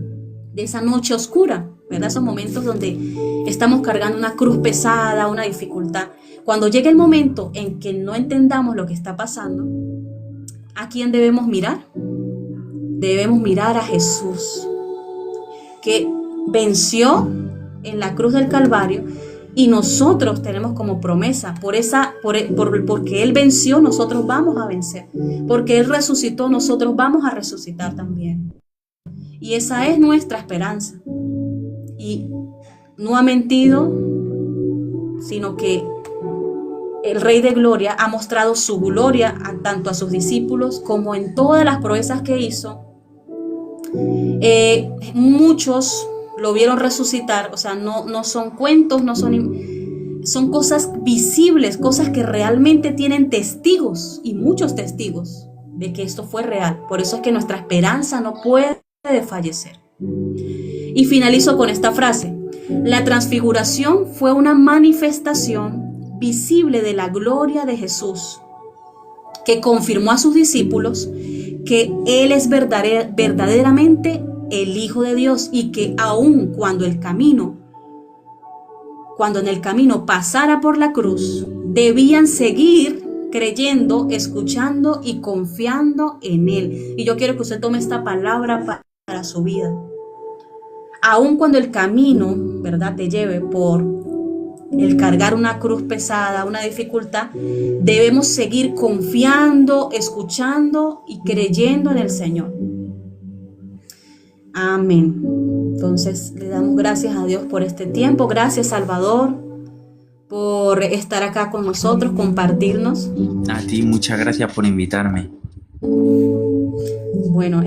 esa noche oscura, ¿verdad? Esos momentos donde estamos cargando una cruz pesada, una dificultad. Cuando llegue el momento en que no entendamos lo que está pasando, ¿a quién debemos mirar? Debemos mirar a Jesús, que venció en la cruz del Calvario, y nosotros tenemos como promesa, porque Él venció, nosotros vamos a vencer. Porque Él resucitó, nosotros vamos a resucitar también. Y esa es nuestra esperanza. Y no ha mentido, sino que el Rey de Gloria ha mostrado su gloria tanto a sus discípulos como en todas las proezas que hizo. Muchos lo vieron resucitar, o sea, no son cuentos, son cosas visibles, cosas que realmente tienen testigos y muchos testigos de que esto fue real. Por eso es que nuestra esperanza no puede desfallecer. Y finalizo con esta frase: la transfiguración fue una manifestación visible de la gloria de Jesús, que confirmó a sus discípulos que Él es verdaderamente el Hijo de Dios, y que aun cuando en el camino pasara por la cruz, debían seguir creyendo, escuchando y confiando en Él. Y yo quiero que usted tome esta palabra para su vida. Aun cuando el camino, ¿verdad?, te lleve por el cargar una cruz pesada, una dificultad, debemos seguir confiando, escuchando y creyendo en el Señor. Amén. Entonces le damos gracias a Dios por este tiempo. Gracias, Salvador, por estar acá con nosotros, compartirnos. A ti, muchas gracias por invitarme. Bueno,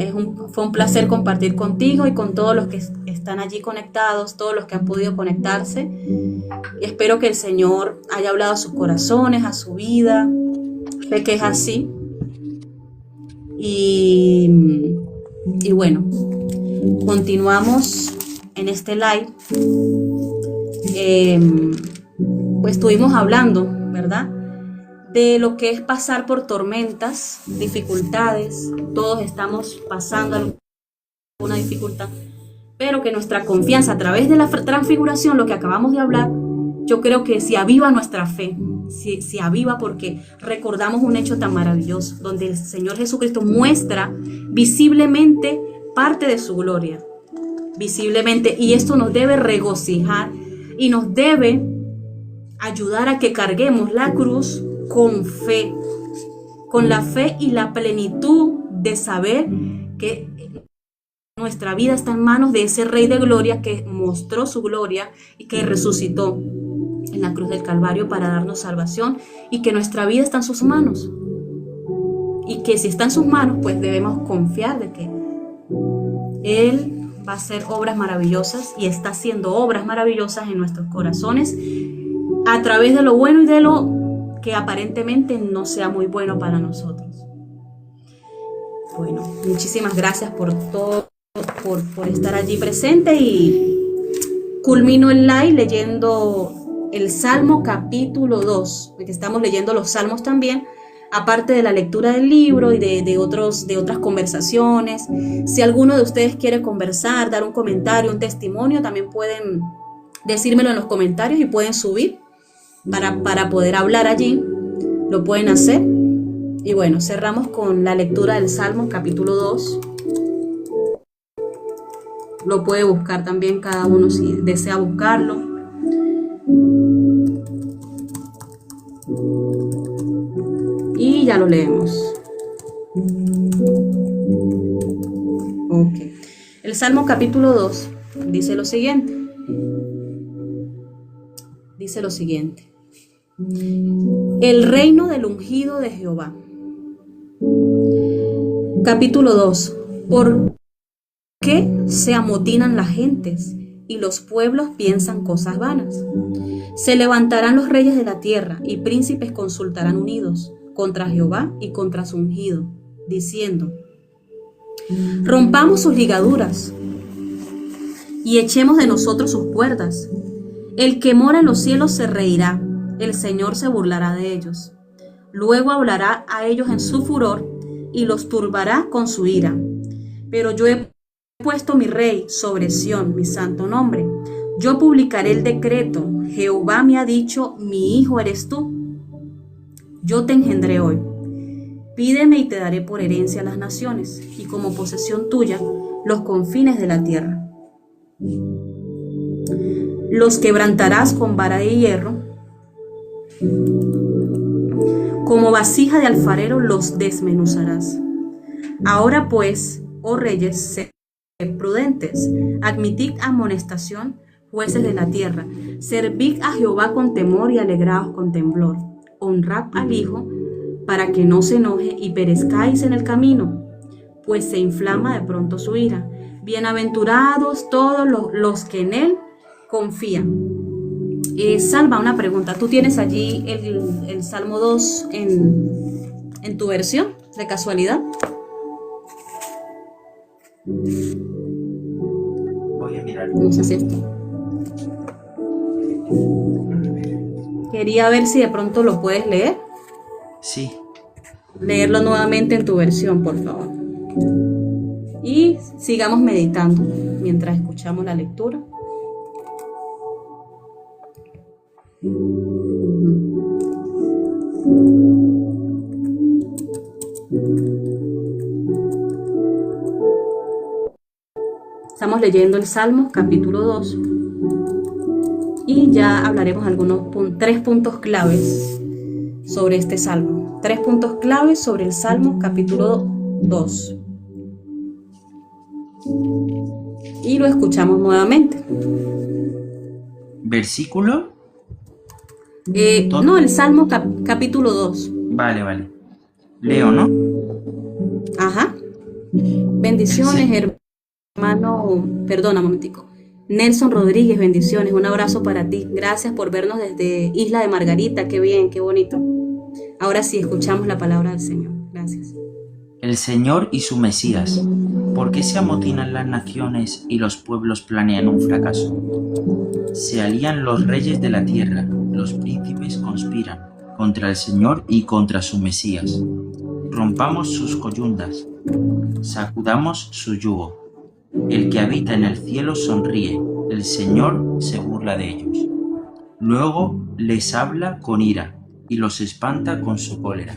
fue un placer compartir contigo y con todos los que están allí conectados, todos los que han podido conectarse. Y espero que el Señor haya hablado a sus corazones, a su vida. Sé que es así. Y bueno, continuamos en este live. Pues estuvimos hablando, ¿verdad?, de lo que es pasar por tormentas, dificultades. Todos estamos pasando alguna dificultad, pero que nuestra confianza a través de la transfiguración, lo que acabamos de hablar, yo creo que se aviva nuestra fe, se aviva porque recordamos un hecho tan maravilloso, donde el Señor Jesucristo muestra visiblemente parte de su gloria, visiblemente, y esto nos debe regocijar y nos debe ayudar a que carguemos la cruz con fe, con la fe y la plenitud de saber que nuestra vida está en manos de ese Rey de Gloria que mostró su gloria y que resucitó en la cruz del Calvario para darnos salvación, y que nuestra vida está en sus manos. Y que si está en sus manos, pues debemos confiar de que Él va a hacer obras maravillosas y está haciendo obras maravillosas en nuestros corazones a través de lo bueno y de lo que aparentemente no sea muy bueno para nosotros. Bueno, muchísimas gracias por todo, por estar allí presente, y culmino el live leyendo el Salmo capítulo 2, porque estamos leyendo los salmos también, aparte de la lectura del libro y de otras conversaciones. Si alguno de ustedes quiere conversar, dar un comentario, un testimonio, también pueden decírmelo en los comentarios y pueden subir para poder hablar allí. Lo pueden hacer. Y bueno, cerramos con la lectura del Salmo capítulo 2. Lo puede buscar también cada uno si desea buscarlo. Y ya lo leemos. Ok. El Salmo capítulo 2 dice lo siguiente. Dice lo siguiente. El reino del ungido de Jehová. Capítulo 2. ¿Por qué se amotinan las gentes y los pueblos piensan cosas vanas? Se levantarán los reyes de la tierra y príncipes consultarán unidos contra Jehová y contra su ungido, diciendo: rompamos sus ligaduras y echemos de nosotros sus cuerdas. El que mora en los cielos se reirá, el Señor se burlará de ellos. Luego hablará a ellos en su furor y los turbará con su ira. Pero yo he puesto mi rey sobre Sión, mi santo nombre. Yo publicaré el decreto. Jehová me ha dicho: mi hijo eres tú. Yo te engendré hoy. Pídeme y te daré por herencia las naciones, y como posesión tuya los confines de la tierra. Los quebrantarás con vara de hierro, como vasija de alfarero los desmenuzarás. Ahora pues, oh reyes, sed prudentes, admitid amonestación, jueces de la tierra, servid a Jehová con temor y alegraos con temblor. Honrad al Hijo, para que no se enoje y perezcáis en el camino, pues se inflama de pronto su ira. Bienaventurados todos los que en él confían. Salva, una pregunta. ¿Tú tienes allí el Salmo 2 en tu versión, de casualidad? Voy a mirar. No sé si esto. Quería ver si de pronto lo puedes leer. Sí. Leerlo nuevamente en tu versión, por favor. Y sigamos meditando mientras escuchamos la lectura. Estamos leyendo el Salmo capítulo 2 y ya hablaremos tres puntos claves sobre este Salmo. 3 puntos claves sobre el Salmo capítulo 2. Y lo escuchamos nuevamente. ¿Versículo? No, el Salmo capítulo 2. Vale. Leo, ¿no? Ajá. Bendiciones, hermano. Perdona un momentico. Nelson Rodríguez, bendiciones. Un abrazo para ti. Gracias por vernos desde Isla de Margarita. Qué bien, qué bonito. Ahora sí, escuchamos la palabra del Señor. Gracias. El Señor y su Mesías. ¿Por qué se amotinan las naciones y los pueblos planean un fracaso? Se alían los reyes de la tierra, los príncipes conspiran contra el Señor y contra su Mesías. Rompamos sus coyundas, sacudamos su yugo. El que habita en el cielo sonríe, el Señor se burla de ellos. Luego les habla con ira y los espanta con su cólera.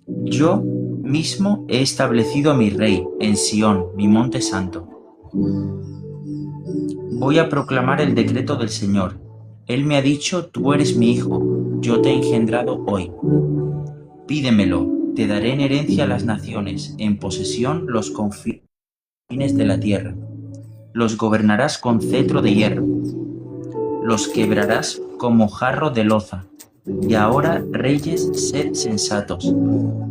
Yo mismo he establecido a mi rey en Sión, mi monte santo. Voy a proclamar el decreto del Señor. Él me ha dicho: tú eres mi hijo, yo te he engendrado hoy. Pídemelo, te daré en herencia las naciones, en posesión los confines fines de la tierra. Los gobernarás con cetro de hierro, los quebrarás como jarro de loza. Y ahora, reyes, sed sensatos,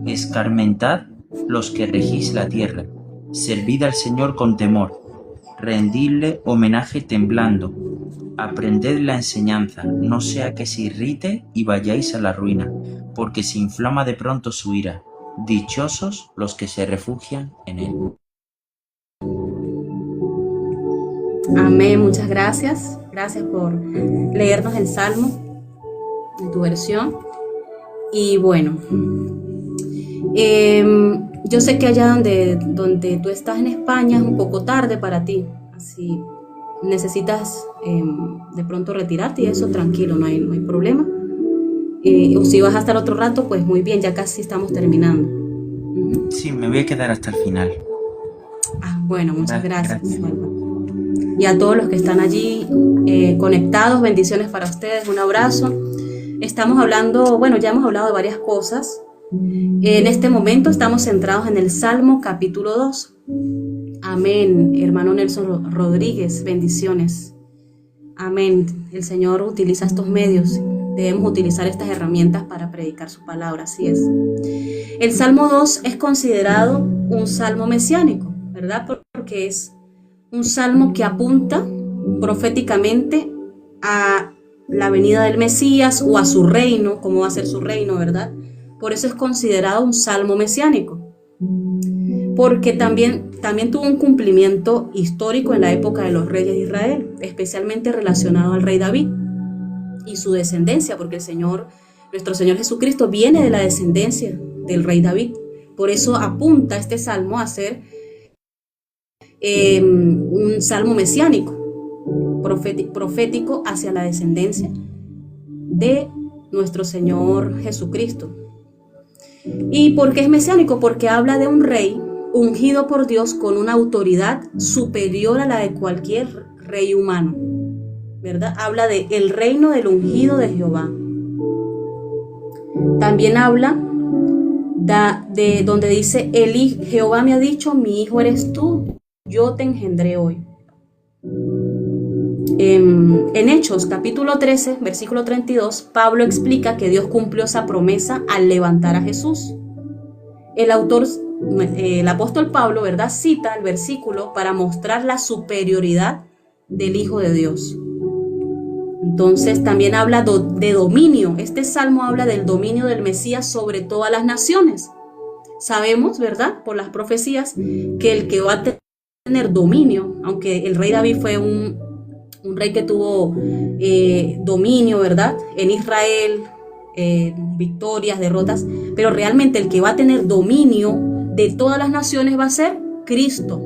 escarmentad los que regís la tierra, servid al Señor con temor, rendidle homenaje temblando, aprended la enseñanza, no sea que se irrite y vayáis a la ruina, porque se inflama de pronto su ira. Dichosos los que se refugian en él. Amén, muchas gracias. Gracias por leernos el Salmo en tu versión. Y bueno, yo sé que allá donde tú estás en España es un poco tarde para ti, así necesitas de pronto retirarte y eso tranquilo, no hay problema. O si vas a estar otro rato, pues muy bien, ya casi estamos terminando. Sí, me voy a quedar hasta el final. Bueno, muchas gracias. Y a todos los que están allí conectados, bendiciones para ustedes, un abrazo. Estamos hablando, bueno, ya hemos hablado de varias cosas. En este momento estamos centrados en el Salmo capítulo 2. Amén, hermano Nelson Rodríguez, bendiciones. Amén, el Señor utiliza estos medios, debemos utilizar estas herramientas para predicar su palabra, así es. El Salmo 2 es considerado un salmo mesiánico, ¿verdad? Porque es un salmo que apunta proféticamente a la venida del Mesías o a su reino, cómo va a ser su reino, ¿verdad? Por eso es considerado un salmo mesiánico, porque también tuvo un cumplimiento histórico en la época de los reyes de Israel, especialmente relacionado al rey David y su descendencia, porque nuestro Señor Jesucristo viene de la descendencia del rey David. Por eso apunta este salmo a ser un salmo mesiánico, profético hacia la descendencia de nuestro Señor Jesucristo. ¿Y por qué es mesiánico? Porque habla de un rey ungido por Dios con una autoridad superior a la de cualquier rey humano, ¿verdad? Habla de el reino del ungido de Jehová. También habla de donde dice, Jehová me ha dicho, mi hijo eres tú, yo te engendré hoy. En Hechos capítulo 13, versículo 32, Pablo explica que Dios cumplió esa promesa al levantar a Jesús. El apóstol Pablo, ¿verdad?, cita el versículo para mostrar la superioridad del Hijo de Dios. Entonces también habla de dominio. Este salmo habla del dominio del Mesías sobre todas las naciones. Sabemos, ¿verdad?, por las profecías, que el que va a tener dominio, aunque el rey David fue un rey que tuvo dominio, ¿verdad?, en Israel, victorias, derrotas, pero realmente el que va a tener dominio de todas las naciones va a ser Cristo,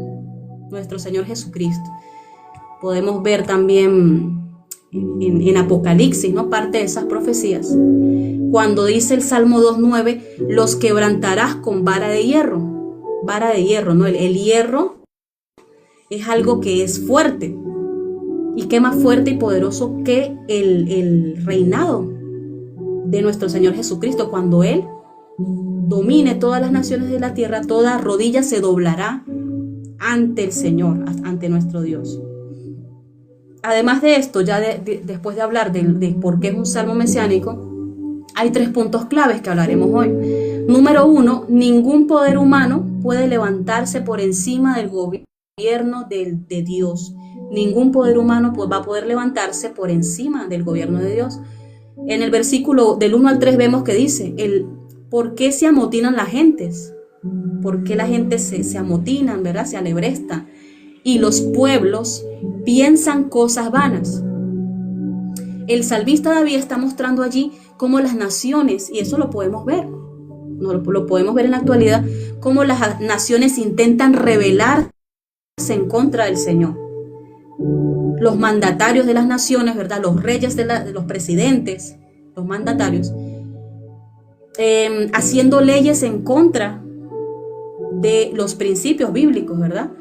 nuestro Señor Jesucristo. Podemos ver también en Apocalipsis, ¿no?, parte de esas profecías, cuando dice el Salmo 2:9, los quebrantarás con vara de hierro, ¿no? El hierro es algo que es fuerte. ¿Y qué más fuerte y poderoso que el reinado de nuestro Señor Jesucristo? Cuando Él domine todas las naciones de la tierra, toda rodilla se doblará ante el Señor, ante nuestro Dios. Además de esto, ya después de hablar de por qué es un salmo mesiánico, hay 3 puntos claves que hablaremos hoy. Número 1, ningún poder humano puede levantarse por encima del gobierno de Dios. Ningún poder humano va a poder levantarse por encima del gobierno de Dios. En el versículo del 1 al 3 vemos que dice, ¿por qué se amotinan las gentes? ¿Por qué la gente se amotinan, ¿verdad?, se alebresta? Y los pueblos piensan cosas vanas. El salmista David está mostrando allí cómo las naciones, y eso lo podemos ver, lo podemos ver en la actualidad, cómo las naciones intentan rebelarse en contra del Señor. Los mandatarios de las naciones, ¿verdad?, los reyes de los presidentes, los mandatarios, haciendo leyes en contra de los principios bíblicos, ¿verdad?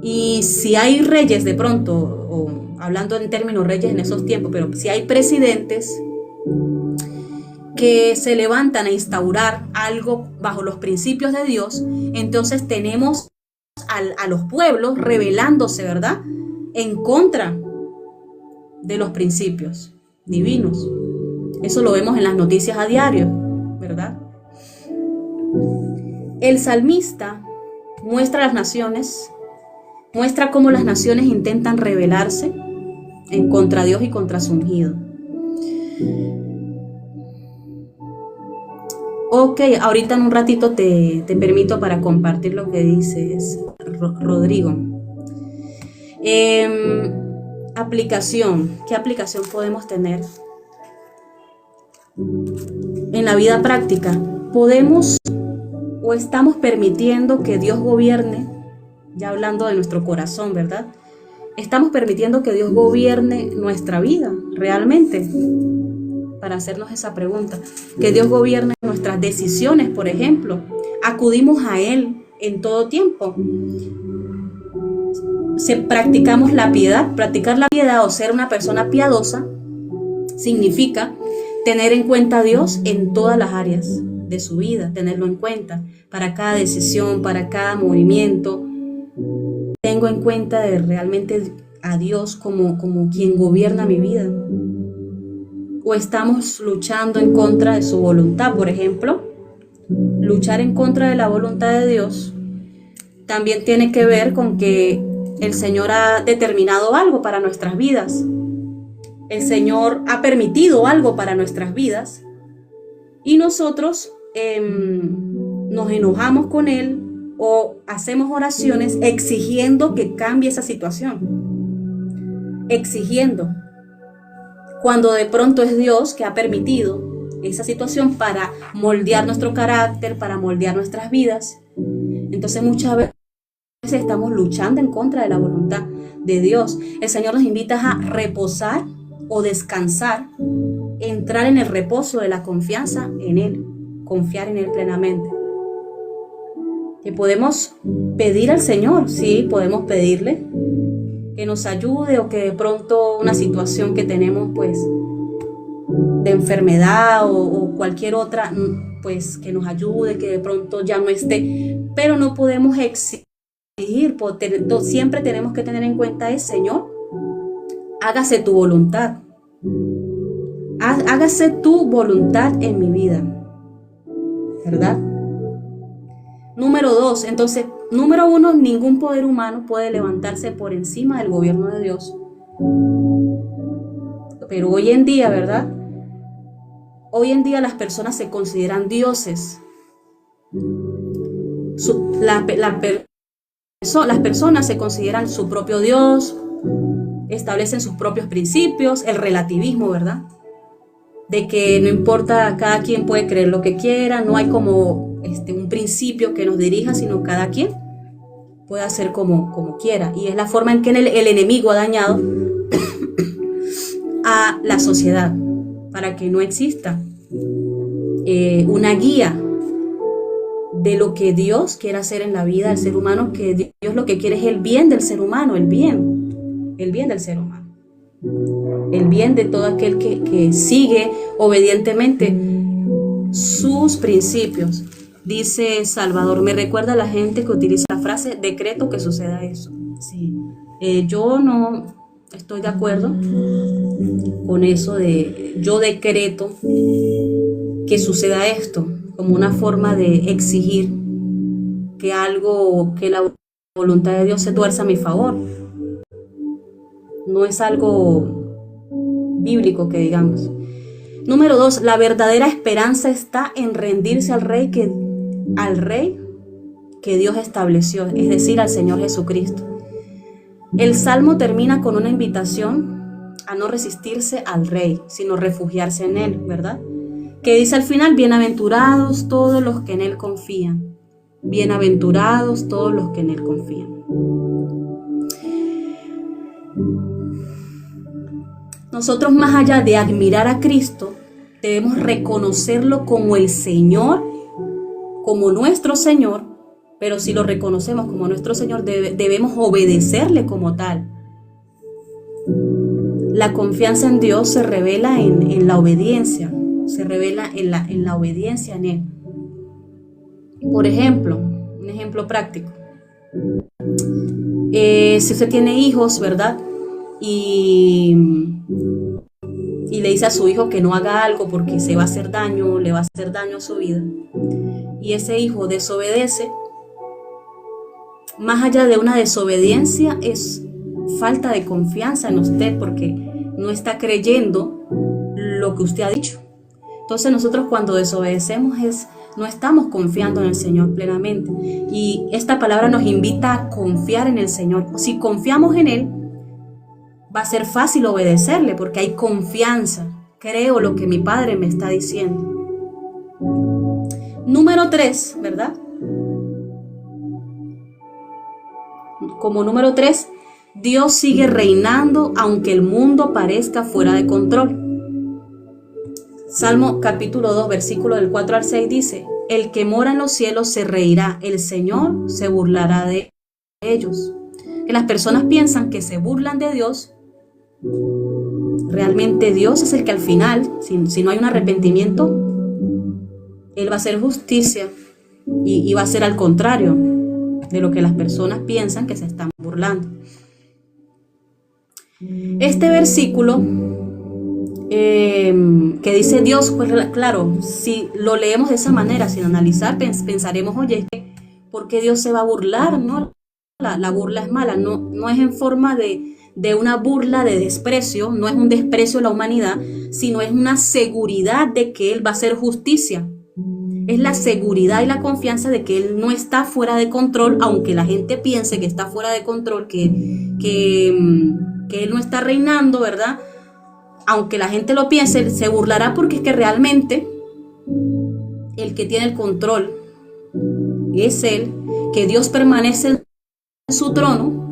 Y si hay reyes de pronto, o hablando en términos reyes en esos tiempos, pero si hay presidentes que se levantan a instaurar algo bajo los principios de Dios, entonces tenemos a los pueblos rebelándose, ¿verdad?, en contra de los principios divinos. Eso lo vemos en las noticias a diario, ¿verdad? El salmista muestra a las naciones, muestra cómo las naciones intentan rebelarse en contra de Dios y contra su ungido. Ok, ahorita en un ratito te permito para compartir lo que dices, Rodrigo. Aplicación. ¿Qué aplicación podemos tener en la vida práctica? ¿Podemos o estamos permitiendo que Dios gobierne? Ya hablando de nuestro corazón, ¿verdad? ¿Estamos permitiendo que Dios gobierne nuestra vida realmente? Para hacernos esa pregunta. Que Dios gobierne nuestras decisiones, por ejemplo. Acudimos a Él en todo tiempo. Practicamos la piedad. Practicar la piedad o ser una persona piadosa significa tener en cuenta a Dios en todas las áreas de su vida, tenerlo en cuenta para cada decisión, para cada movimiento. Tengo en cuenta de realmente a Dios como quien gobierna mi vida. O estamos luchando en contra de su voluntad, por ejemplo. Luchar en contra de la voluntad de Dios también tiene que ver con que el Señor ha determinado algo para nuestras vidas. El Señor ha permitido algo para nuestras vidas y nosotros nos enojamos con Él o hacemos oraciones exigiendo que cambie esa situación. Exigiendo. Cuando de pronto es Dios que ha permitido esa situación para moldear nuestro carácter, para moldear nuestras vidas. Entonces muchas veces estamos luchando en contra de la voluntad de Dios. El Señor nos invita a reposar o descansar, entrar en el reposo de la confianza en Él, confiar en Él plenamente. Que podemos pedir al Señor, sí, podemos pedirle que nos ayude o que de pronto una situación que tenemos pues de enfermedad o cualquier otra pues que nos ayude, que de pronto ya no esté, pero no podemos exigir, siempre tenemos que tener en cuenta es Señor, hágase tu voluntad, hágase tu voluntad en mi vida, ¿verdad? Número 2, entonces, número 1, ningún poder humano puede levantarse por encima del gobierno de Dios. Pero hoy en día, ¿verdad? Hoy en día las personas se consideran dioses. Las personas se consideran su propio Dios, establecen sus propios principios, el relativismo, ¿verdad? De que no importa, cada quien puede creer lo que quiera, no hay como un principio que nos dirija, sino cada quien puede hacer como quiera. Y es la forma en que el enemigo ha dañado a la sociedad para que no exista una guía de lo que Dios quiere hacer en la vida del ser humano, que Dios lo que quiere es el bien del ser humano, el bien del ser humano, el bien de todo aquel que sigue obedientemente sus principios. Dice Salvador, me recuerda a la gente que utiliza la frase decreto que suceda eso. Sí. Yo no estoy de acuerdo con eso de yo decreto que suceda esto, como una forma de exigir que la voluntad de Dios se tuerza a mi favor. No es algo bíblico que digamos. Número 2, la verdadera esperanza está en rendirse al rey que Dios estableció, es decir, al Señor Jesucristo. El Salmo termina con una invitación a no resistirse al rey, sino refugiarse en él, ¿verdad? Que dice al final, bienaventurados todos los que en él confían. Bienaventurados todos los que en él confían. Nosotros, más allá de admirar a Cristo, debemos reconocerlo como el Señor, como nuestro Señor, pero si lo reconocemos como nuestro Señor, debemos obedecerle como tal. La confianza en Dios se revela en la obediencia, se revela en la obediencia en Él. Por ejemplo, un ejemplo práctico. Si usted tiene hijos, ¿verdad? Y le dice a su hijo que no haga algo porque se va a hacer daño, le va a hacer daño a su vida, y ese hijo desobedece, más allá de una desobediencia es falta de confianza en usted porque no está creyendo lo que usted ha dicho. Entonces nosotros cuando desobedecemos no estamos confiando en el Señor plenamente, y esta palabra nos invita a confiar en el Señor. Si confiamos en Él, va a ser fácil obedecerle porque hay confianza. Creo lo que mi Padre me está diciendo. Número 3, ¿verdad? Como número 3, Dios sigue reinando aunque el mundo parezca fuera de control. Salmo capítulo 2, versículo del 4 al 6 dice: el que mora en los cielos se reirá, el Señor se burlará de ellos. Que las personas piensan que se burlan de Dios. Realmente Dios es el que al final, si no hay un arrepentimiento, Él va a hacer justicia y va a ser al contrario de lo que las personas piensan que se están burlando. Este versículo que dice Dios, pues claro, si lo leemos de esa manera, sin analizar, pensaremos, oye, ¿por qué Dios se va a burlar? No, la burla es mala, no es en forma de una burla de desprecio, no es un desprecio a la humanidad, sino es una seguridad de que Él va a hacer justicia. Es la seguridad y la confianza de que Él no está fuera de control, aunque la gente piense que está fuera de control, que Él no está reinando, ¿verdad? Aunque la gente lo piense, se burlará porque es que realmente el que tiene el control es Él, que Dios permanece en su trono,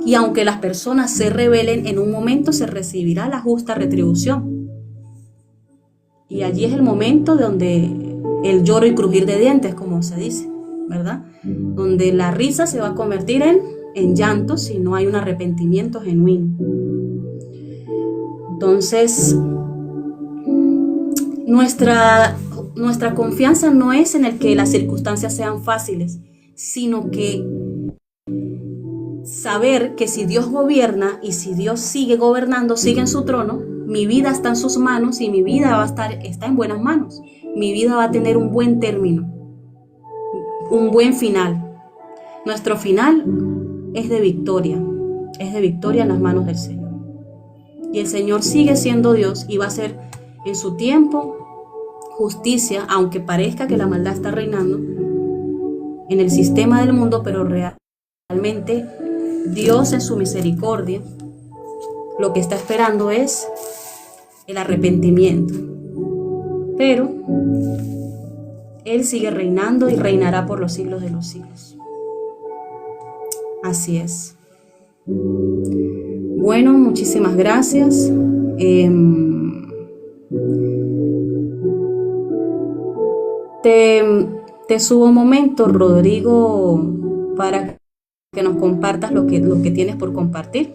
y aunque las personas se rebelen, en un momento se recibirá la justa retribución. Y allí es el momento donde el lloro y crujir de dientes, como se dice, ¿verdad? Donde la risa se va a convertir en llanto si no hay un arrepentimiento genuino. Entonces, nuestra confianza no es en el que las circunstancias sean fáciles, sino que saber que si Dios gobierna y si Dios sigue gobernando, sigue en su trono, mi vida está en sus manos y mi vida está en buenas manos. Mi vida va a tener un buen término, un buen final. Nuestro final es de victoria en las manos del Señor. Y el Señor sigue siendo Dios y va a hacer en su tiempo justicia, aunque parezca que la maldad está reinando en el sistema del mundo, pero realmente Dios en su misericordia lo que está esperando es el arrepentimiento. Pero Él sigue reinando y reinará por los siglos de los siglos. Así es. Bueno, muchísimas gracias. Te subo un momento, Rodrigo, para que nos compartas lo que tienes por compartir.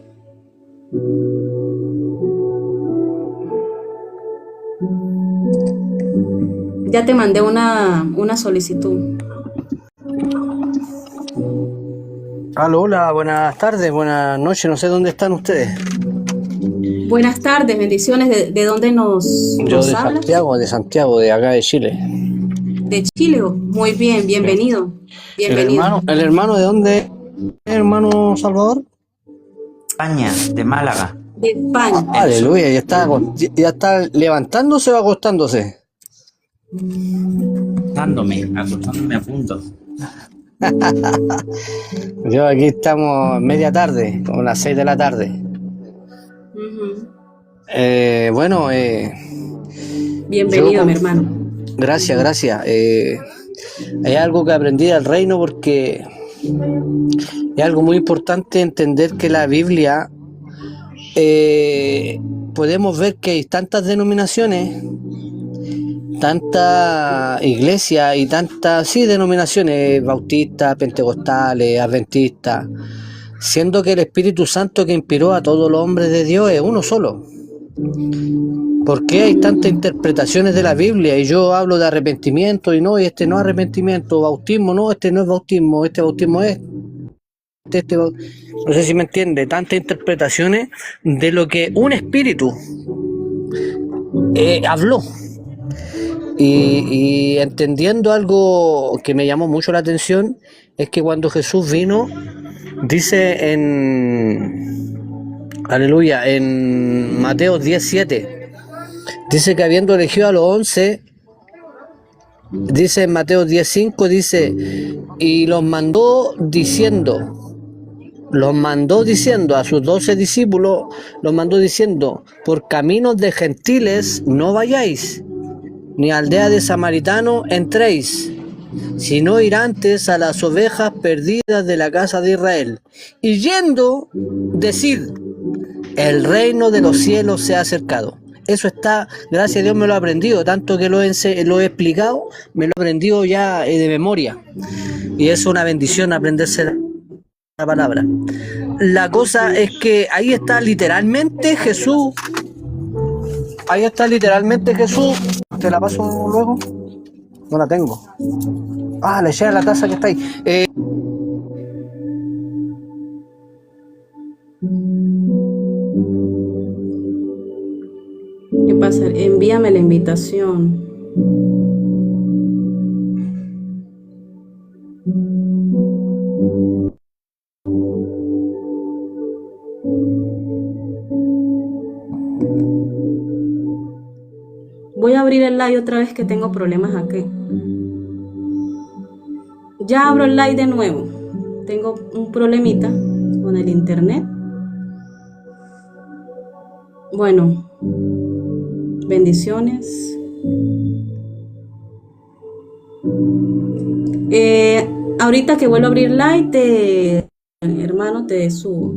Ya te mandé una solicitud. Hola, buenas tardes, buenas noches, no sé dónde están ustedes. Buenas tardes, bendiciones. ¿De dónde nos de hablas? Santiago, de acá de Chile. De Chile, muy bien, bienvenido. Bienvenido. ¿El hermano de dónde? ¿El hermano Salvador? España, de Málaga. De España. Aleluya, ya está levantándose o acostándose. Acostándome a punto. Yo aquí estamos media tarde, como las 6 de la tarde. Uh-huh. Bienvenido, mi hermano. Gracias. Hay algo que aprendí del reino, porque es algo muy importante entender que la Biblia, podemos ver que hay tantas denominaciones, tantas iglesias y tantas denominaciones, bautistas, pentecostales, adventistas, siendo que el Espíritu Santo que inspiró a todos los hombres de Dios es uno solo. ¿Por qué hay tantas interpretaciones de la Biblia? Y yo hablo de arrepentimiento y este no es arrepentimiento, bautismo no, este no es bautismo, este bautismo es. no sé si me entiende, tantas interpretaciones de lo que un espíritu habló. Y entendiendo algo que me llamó mucho la atención, es que cuando Jesús vino, dice aleluya, en Mateo 10:7, dice que habiendo elegido a los 11, dice en Mateo 10:5, dice, y los mandó diciendo a sus 12 discípulos, los mandó diciendo, por caminos de gentiles no vayáis, ni aldea de samaritanos entréis, sino ir antes a las ovejas perdidas de la casa de Israel. Y yendo, decid, el reino de los cielos se ha acercado. Eso está, gracias a Dios me lo he aprendido, tanto que lo he explicado, me lo he aprendido ya de memoria. Y es una bendición aprenderse la palabra. La cosa es que ahí está literalmente Jesús. Ahí está literalmente Jesús. ¿Te la paso luego? No la tengo. Ah, le eché a la taza que está ahí. ¿Qué pasa? Envíame la invitación. Voy a abrir el live otra vez que tengo problemas aquí. Ya abro el live de nuevo. Tengo un problemita con el internet. Bueno, bendiciones. Ahorita que vuelvo a abrir live, hermano, te subo.